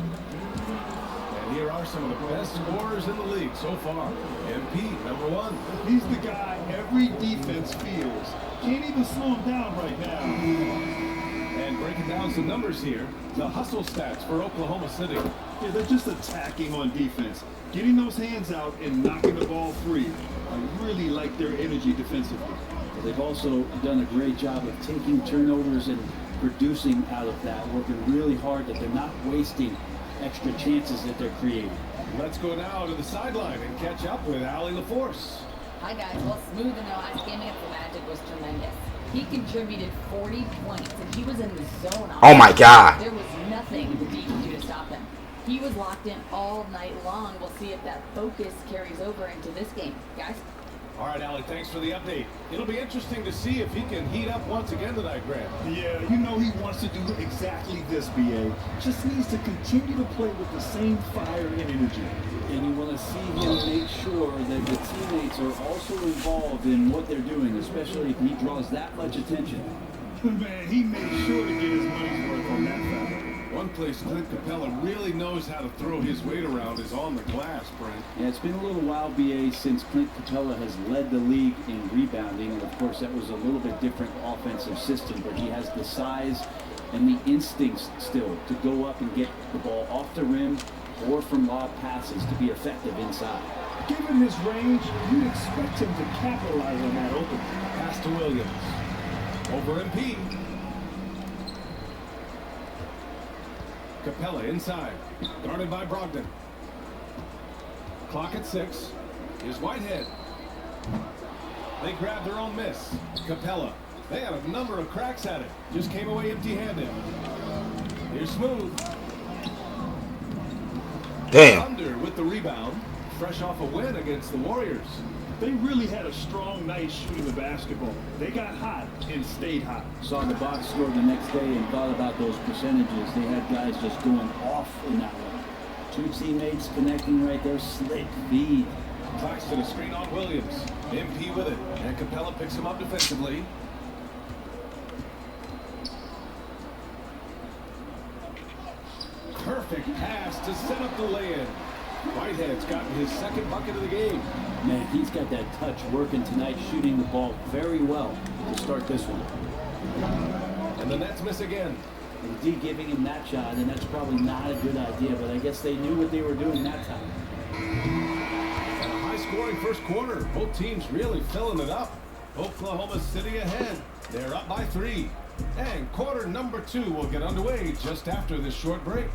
And here are some of the best scorers in the league so far. MP, number 1. He's the guy every defense fears. Can't even slow him down right now. And breaking down some numbers here, the hustle stats for Oklahoma City. Yeah, they're just attacking on defense. Getting those hands out and knocking the ball free. I really like their energy defensively. They've also done a great job of taking turnovers and producing out of that, working really hard that they're not wasting extra chances that they're creating. Let's go now to the sideline and catch up with Allie LaForce. Hi guys, well, Smooth and Ice game against the Magic was tremendous. He contributed 40 points and he was in the zone. Oh my God. There was nothing the D could do to stop him. He was locked in all night long. We'll see if that focus carries over into this game. Guys? All right, Allie, thanks for the update. It'll be interesting to see if he can heat up once again tonight, Grant. Yeah, you know he wants to do exactly this, BA. Just needs to continue to play with the same fire and energy. And you want to see him make sure that the teammates are also involved in what they're doing, especially if he draws that much attention. Man, he made sure to get his money's worth on that foul. One place Clint Capella really knows how to throw his weight around is on the glass, Brent. Yeah, it's been a little while, BA, since Clint Capella has led the league in rebounding. And of course, that was a little bit different offensive system, but he has the size and the instincts still to go up and get the ball off the rim or from lob passes to be effective inside. Given his range, you'd expect him to capitalize on that opening. Pass to Williams. Over MP. Capella inside. Guarded by Brogdon. Clock at 6. Here's Whitehead. They grabbed their own miss. Capella. They had a number of cracks at it. Just came away empty-handed. Here's Smooth. Damn. Thunder with the rebound. Fresh off a win against the Warriors. They really had a strong night shooting the basketball. They got hot and stayed hot. Saw the box score the next day and thought about those percentages. They had guys just going off in that one. Two teammates connecting right there. Slick feed. Claxton a screen on Williams. MP with it. And Capella picks him up defensively. Perfect pass to set up the lay-in. Whitehead's gotten his second bucket of the game. Man, he's got that touch working tonight, shooting the ball very well to start this one. And the Nets miss again. The D giving him that shot, and that's probably not a good idea, but I guess they knew what they were doing that time. And a high-scoring first quarter. Both teams really filling it up. Oklahoma City ahead. They're up by 3. And quarter number 2 will get underway just after this short break.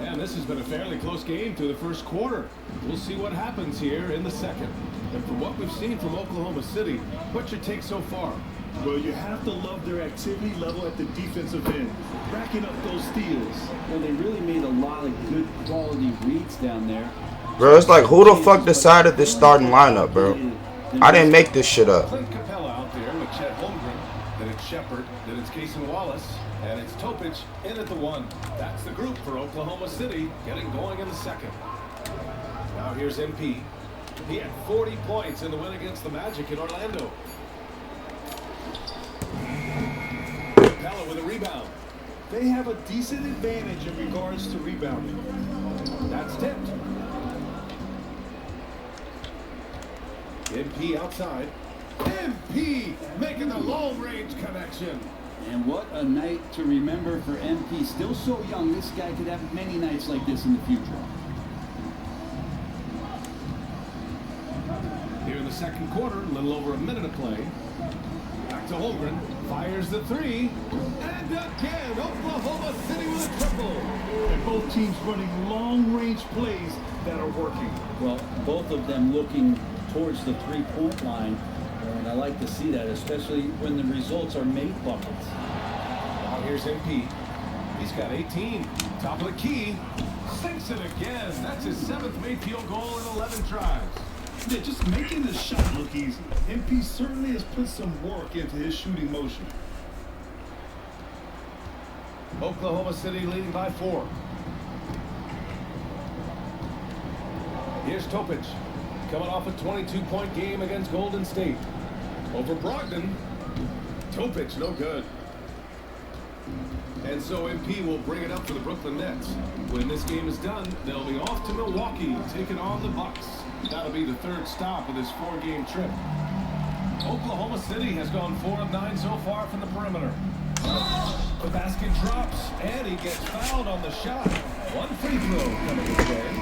And this has been a fairly close game through the first quarter. We'll see what happens here in the second. And from what we've seen from Oklahoma City, what's your take so far? Well, you have to love their activity level at the defensive end, racking up those steals. Well, they really made a lot of good quality reads down there. Bro, it's like, who the fuck decided this starting lineup, bro? I didn't make this shit up. Clint Capella out there with Chet Holmgren. Then it's Shepard. Then it's Cason Wallace. And it's Topic in at the 1. That's the group for Oklahoma City getting going in the second. Now here's MP. He had 40 points in the win against the Magic in Orlando. Capella with a rebound. They have a decent advantage in regards to rebounding. That's tipped. MP outside. MP making the long-range connection. And what a night to remember for MP. Still so young, this guy could have many nights like this in the future. Here in the second quarter, a little over a minute of play. Back to Holmgren, fires the three, and again, Oklahoma City with a triple. And both teams running long-range plays that are working. Well, both of them looking towards the three-point line, and I like to see that, especially when the results are made buckets. Now here's MP. He's got 18. Top of the key. Sinks it again. That's his 7th made field goal in 11 tries. Yeah, just making the shot look easy. MP certainly has put some work into his shooting motion. Oklahoma City leading by 4. Here's Topic, coming off a 22-point game against Golden State. Over Brogdon. Topic, no good. And so MP will bring it up for the Brooklyn Nets. When this game is done, they'll be off to Milwaukee, taking on the Bucks. That'll be the 3rd stop of this 4-game trip. Oklahoma City has gone 4 of 9 so far from the perimeter. The basket drops, and he gets fouled on the shot. 1 free throw coming his way.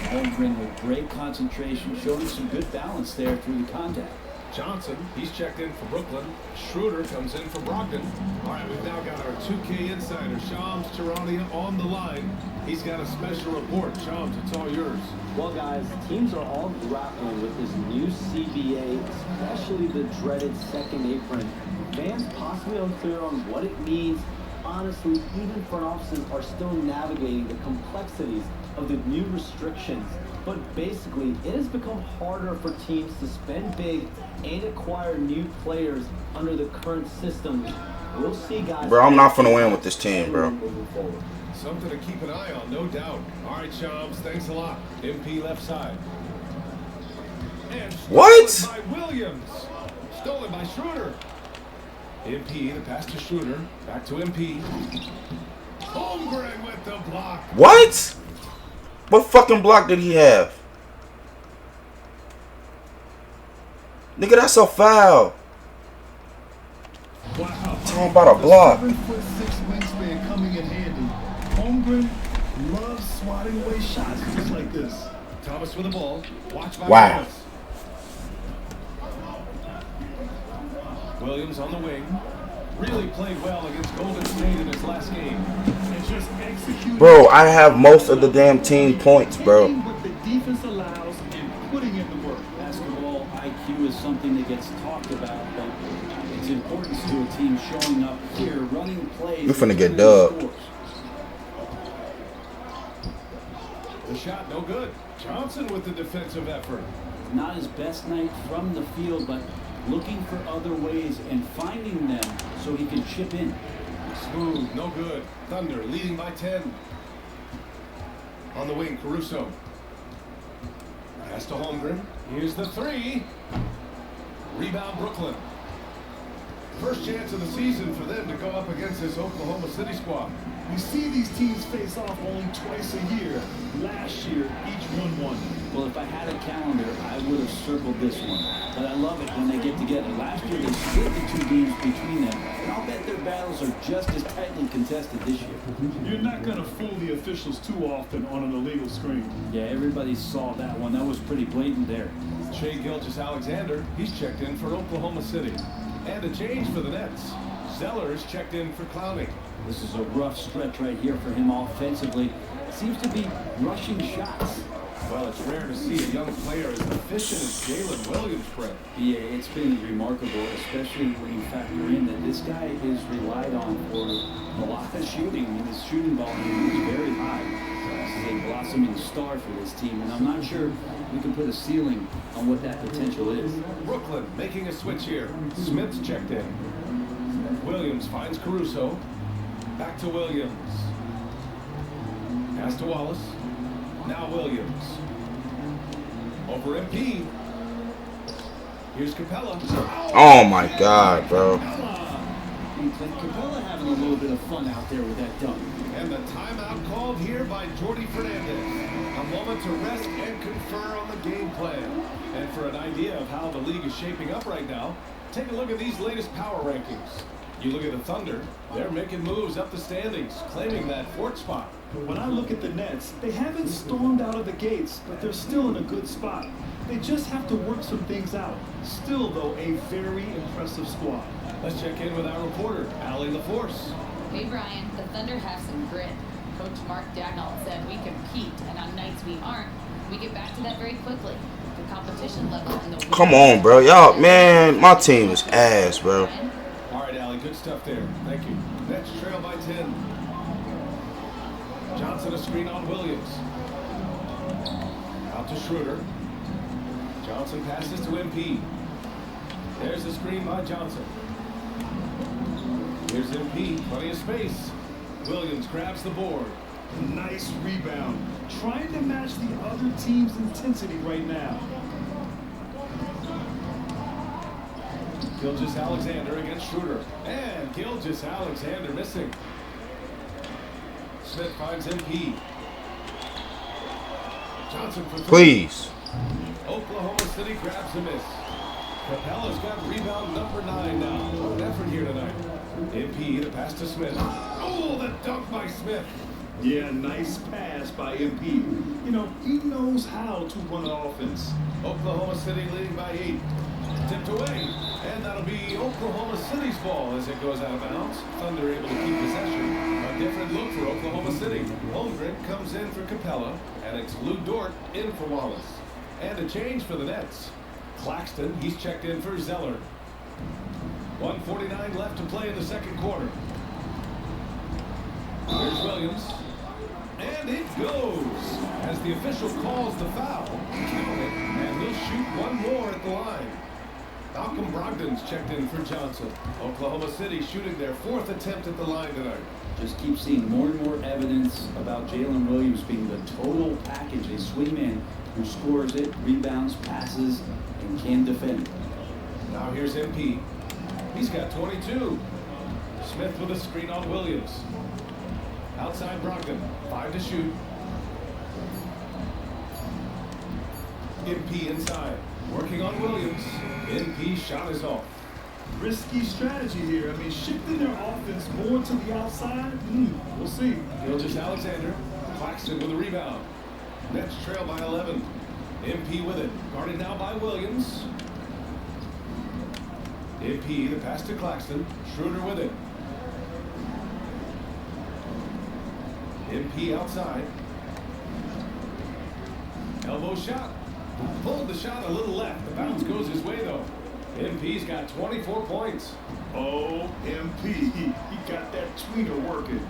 Holmgren with great concentration, showing some good balance there through the contact. Johnson, he's checked in for Brooklyn. Schroeder comes in for Brogdon. All right, we've now got our 2K insider, Shams Charania, on the line. He's got a special report. Shams, it's all yours. Well, guys, teams are all grappling with this new CBA, especially the dreaded second apron. Fans possibly unclear on what it means. Honestly, even front offices are still navigating the complexities of the new restrictions. But basically, it has become harder for teams to spend big and acquire new players under the current system. We'll see, guys. Bro, I'm not finna win with this team, bro. Something to keep an eye on, no doubt. All right, Shams, thanks a lot. MP left side. And what? By Williams. Stolen by Schroeder. MP, the pass to Schroeder. Back to MP. Holmgren with the block. What? What fucking block did he have? Nigga, that's a foul. Wow. Talking about a block. 7'6" wingspan coming in handy. Holmgren loves swatting away shots just like this. Thomas with the ball. Watch by wow. Thomas. Williams on the wing. Really played well against Golden State in his last game. And just executing. Bro, I have most of the damn team points, bro. What the defense allows and putting in the work. Basketball IQ is something that gets talked about, but its importance to a team showing up here, running plays. We're finna get dubbed. The shot, no good. Johnson with the defensive effort. Not his best night from the field, but looking for other ways and finding them so he can chip in. Smooth, no good. Thunder leading by 10. On the wing, Caruso. Pass to Holmgren. Here's the 3. Rebound, Brooklyn. First chance of the season for them to go up against this Oklahoma City squad. We see these teams face off only twice a year. Last year, each won. Well, if I had a calendar, I would have circled this one. But I love it when they get together. Last year, they split the 2 games between them. And I'll bet their battles are just as tightly contested this year. You're not going to fool the officials too often on an illegal screen. Yeah, everybody saw that one. That was pretty blatant there. Shai Gilgeous-Alexander, he's checked in for Oklahoma City. And a change for the Nets. Zeller's checked in for Clowney. This is a rough stretch right here for him offensively. Seems to be rushing shots. Well, it's rare to see a young player as efficient as Jalen Williams, Fred. Yeah, it's been remarkable, especially when you factor in that this guy is relied on for a lot of shooting. I mean, his shooting volume is very high. This is a blossoming star for this team, and I'm not sure we can put a ceiling on what that potential is. Brooklyn making a switch here. Smith's checked in. Williams finds Caruso. Back to Williams. Pass to Wallace. Now Williams. Over MP. Here's Capella. Oh my God, bro. Capella having a little bit of fun out there with that dunk. And the timeout called here by Jordy Fernandez. A moment to rest and confer on the game plan. And for an idea of how the league is shaping up right now, take a look at these latest power rankings. You look at the Thunder, they're making moves up the standings, claiming that fourth spot. When I look at the Nets, they haven't stormed out of the gates, but they're still in a good spot. They just have to work some things out. Still, though, a very impressive squad. Let's check in with our reporter, Allie LaForce. Hey, Brian, the Thunder have some grit. Coach Mark Dagnall said we compete, and on nights we aren't, we get back to that very quickly. The competition level in the Come on, bro. Y'all, man, my team is ass, bro. All right, Allie, good stuff there. Thank you. Nets trail by 10. Johnson a screen on Williams. Out to Schroeder. Johnson passes to MP. There's the screen by Johnson. Here's MP, plenty of space. Williams grabs the board. Nice rebound. Trying to match the other team's intensity right now. Gilgeous-Alexander against Schroeder. And Gilgeous-Alexander missing. Smith finds MP. Johnson for three. Please. Oklahoma City grabs the miss. Capella's got rebound number 9 now. What an effort here tonight. MP, the pass to Smith. Oh, the dunk by Smith. Yeah, nice pass by MP. You know, he knows how to run an offense. Oklahoma City leading by 8. Tipped away. And that'll be Oklahoma City's ball as it goes out of bounds. Thunder able to keep possession. A different look for Oklahoma City. Holmgren comes in for Capella. And it's Lou Dort in for Wallace. And a change for the Nets. Claxton, he's checked in for Zeller. 1:49 left to play in the second quarter. Here's Williams. And it goes. As the official calls the foul, count it, and he'll shoot one more at the line. Malcolm Brogdon's checked in for Johnson. Oklahoma City shooting their 4th attempt at the line tonight. Just keep seeing more and more evidence about Jalen Williams being the total package, a swingman who scores it, rebounds, passes, and can defend. Now here's MP. He's got 22. Smith with a screen on Williams. Outside Brogdon. 5 to shoot. MP inside. Working on Williams. MP shot is off. Risky strategy here. I mean, shifting their offense more to the outside. We'll see. Gilgeous-Alexander. Claxton with a rebound. Nets trail by 11. MP with it. Guarded now by Williams. MP, the pass to Claxton. Schroeder with it. MP outside. Elbow shot. Pulled the shot a little left. The bounce goes his way, though. MP's got 24 points. Oh, MP. He got that tweener working.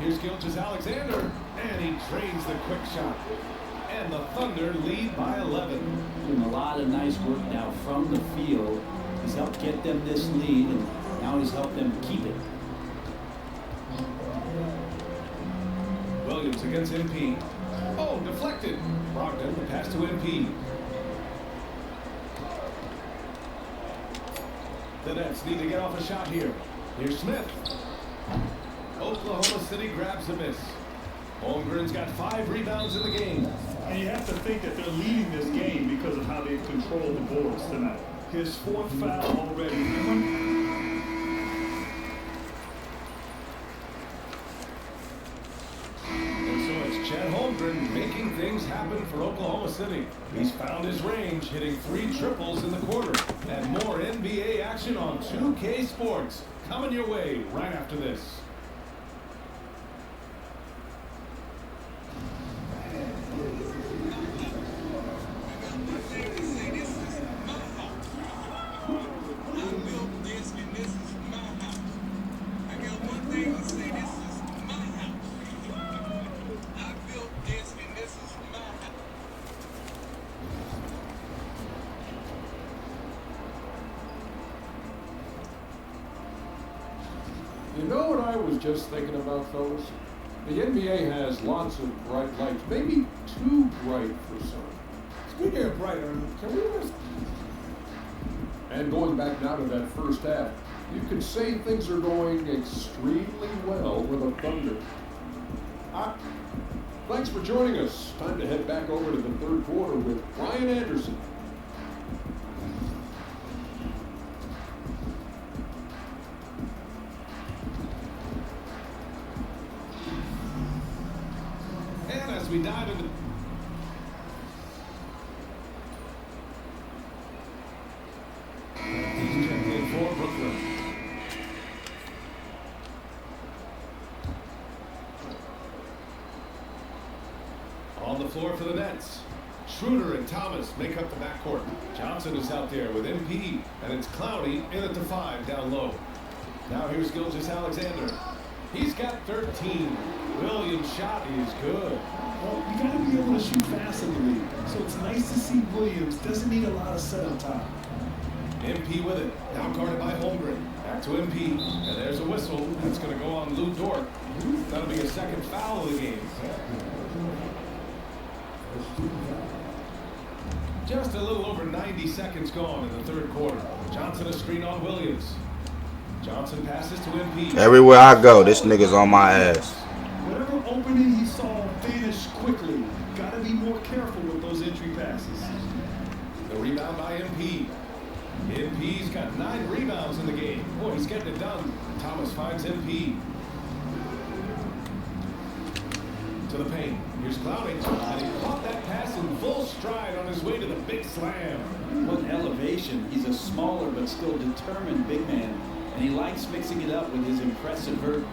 Here's Gilgeous-Alexander. And he drains the quick shot. And the Thunder lead by 11. Doing a lot of nice work now from the field. He's helped get them this lead, and now he's helped them keep it. Williams against MP. Oh, deflected. Brogdon, the pass to MP. The Nets need to get off a shot here. Here's Smith. Oklahoma City grabs the miss. Holmgren's got 5 rebounds in the game. And you have to think that they're leading this game because of how they've controlled the boards tonight. His 4th foul already. And so it's Chet Holmgren making things happen for Oklahoma City. He's found his range, hitting 3 triples in the quarter. And more NBA action on 2K Sports. Coming your way right after this. You know what I was just thinking about, fellas? The NBA has lots of bright lights, maybe too bright for some. Speaking of bright, can we just... And going back now to that first half, you could say things are going extremely well with the Thunder. Thanks for joining us. Time to head back over to the third quarter with Brian Anderson. And as we dive into he's checked in for Brooklyn. On the floor for the Nets, Schroeder and Thomas make up the backcourt. Johnson is out there with MP, and it's Clowney in at the 5 down low. Now here's Gilgeous-Alexander. He's got 13. Williams' shot is good. Well, you got to be able to shoot fast in the league, so it's nice to see Williams doesn't need a lot of setup time. MP with it, now guarded by Holmgren. Back to MP, and there's a whistle. That's going to go on Lou Dort. That'll be a second foul of the game. Just a little over 90 seconds gone in the third quarter. Johnson a screen on Williams. Johnson passes to MP. Everywhere I go, this nigga's on my ass. Whatever opening he saw vanish quickly. Got to be more careful with those entry passes. The rebound by MP. MP's got 9 rebounds in the game. Boy, he's getting it done. Thomas finds MP. To the paint. Here's Clowney. And he caught that pass in full stride on his way to the big slam. What elevation. He's a smaller but still determined big man. And he likes mixing it up with his impressive vert.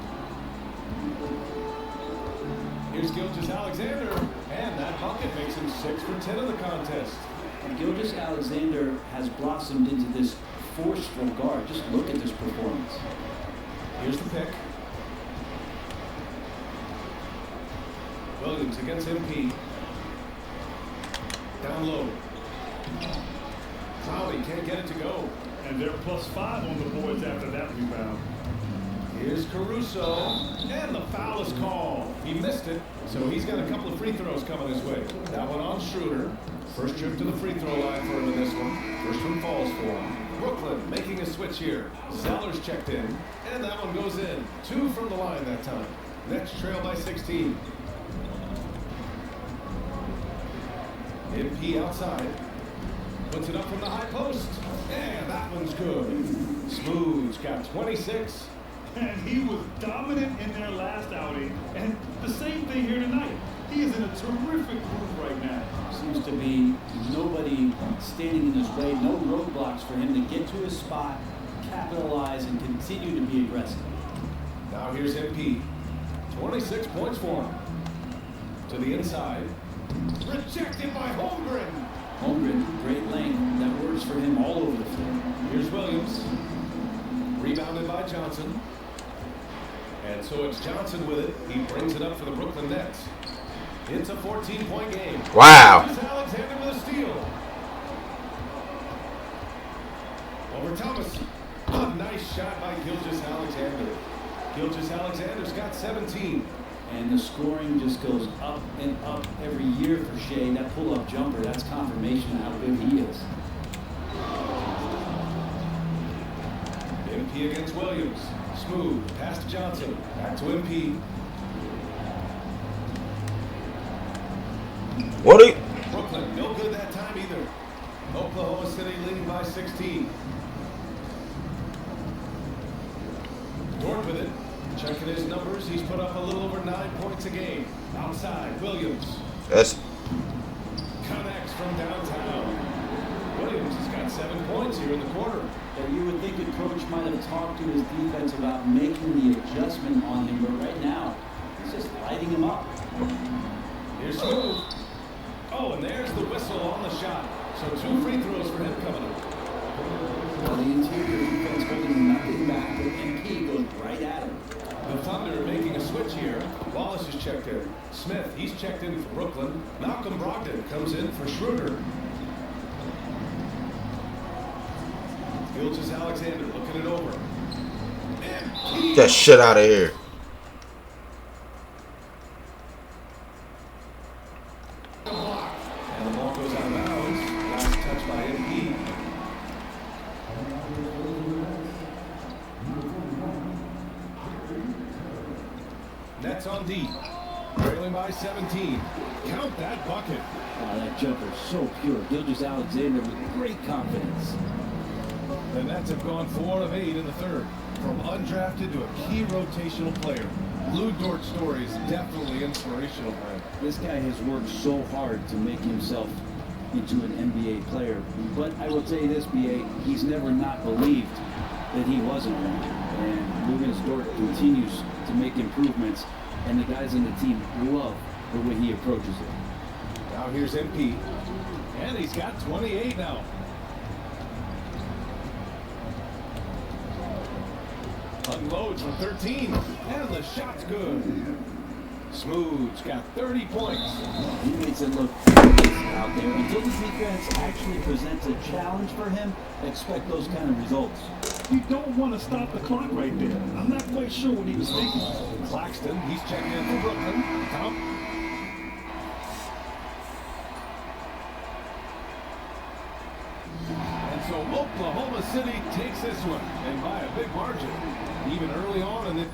Here's Gilgeous-Alexander. And that bucket makes him 6 for 10 in the contest. And Gilgeous-Alexander has blossomed into this forceful guard. Just look at this performance. Here's the pick. Williams against MP. Down low. Clowney can't get it to go. And they're +5 on the boards after that rebound. Here's Caruso. And the foul is called. He missed it, so he's got a couple of free throws coming his way. That one on Schroeder. First trip to the free throw line for him in this one. First one falls for him. Brooklyn making a switch here. Sellers checked in. And that one goes in. 2 from the line that time. Nets trail by 16. MP outside. Puts it up from the high post. And that one's good. Smooth's got 26. And he was dominant in their last outing. And the same thing here tonight. He is in a terrific groove right now. Seems to be nobody standing in his way. No roadblocks for him to get to his spot, capitalize, and continue to be aggressive. Now here's MP. 26 points for him. To the inside. Rejected by Holmgren. Holmgren, great length. That works for him all over the floor. Here's Williams. Rebounded by Johnson. And so it's Johnson with it. He brings it up for the Brooklyn Nets. It's a 14-point game. Wow. Alexander with a steal. Over Thomas. A nice shot by Gilgeous-Alexander. Gilgeous-Alexander's got 17. And the scoring just goes up and up every year for Shea. That pull-up jumper, that's confirmation of how good he is. MP against Williams. Smooth. Pass to Johnson. Back to MP. What are you? Brooklyn, no good that time either. Oklahoma City leading by 16. Dort with it. Checking his numbers, he's put up a little over 9 points a game. Outside, Williams. Yes. Connects from downtown. Williams has got 7 points here in the quarter. And you would think a coach might have talked to his defense about making the adjustment on him, but right now, he's just lighting him up. Here's Smooth. Oh, and there's the whistle on the shot. So 2 free throws for him coming up. Well, the interior defense holding nothing back, but MP goes right at him. The Thunder making a switch here. Wallace is checked in. Smith, he's checked in for Brooklyn. Malcolm Brogdon comes in for Schroeder. Gilgeous-Alexander looking it over. Get that shit out of here. And the ball goes out of bounds. Last touch by MP. Nets on D. Trailing by 17. Count that bucket. Oh, that jumper's so pure. Gilgeous-Alexander with great confidence. The Nets have gone 4 of 8 in the third. From undrafted to a key rotational player. Lou Dort's story is definitely inspirational for him. This guy has worked so hard to make himself into an NBA player. But I will tell you this, B.A., he's never not believed that he wasn't one. And Lou Dort continues to make improvements, and the guys on the team love the way he approaches it. Now here's MP, and he's got 28 now. Unloads from 13, and the shot's good. Smooth's got 30 points. He makes it look out there. Until the defense actually presents a challenge for him, expect those kind of results. You don't want to stop the clock right there. I'm not quite sure what he was thinking. Claxton, he's checked in for Brooklyn. Count. And so Oklahoma City takes this one, and by a big margin. Even early on in the...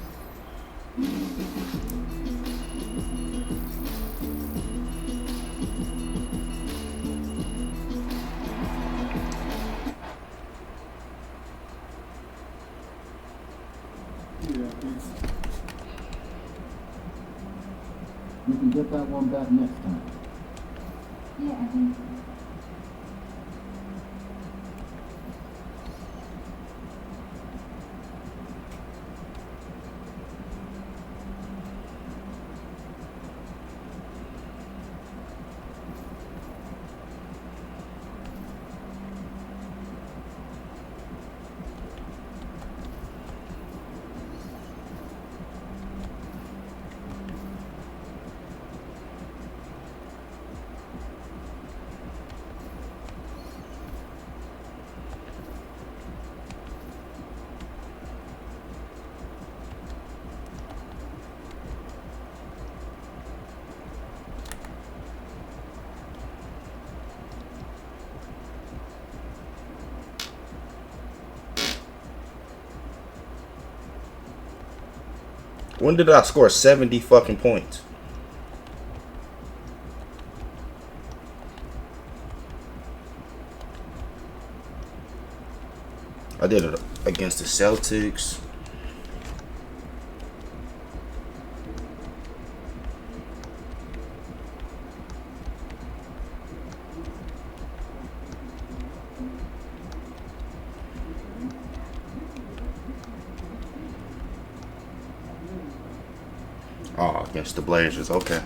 We can get that one back next time. Yeah, I think so. When did I score 70 fucking points? I did it against the Celtics. Oh, against the Blazers. Okay.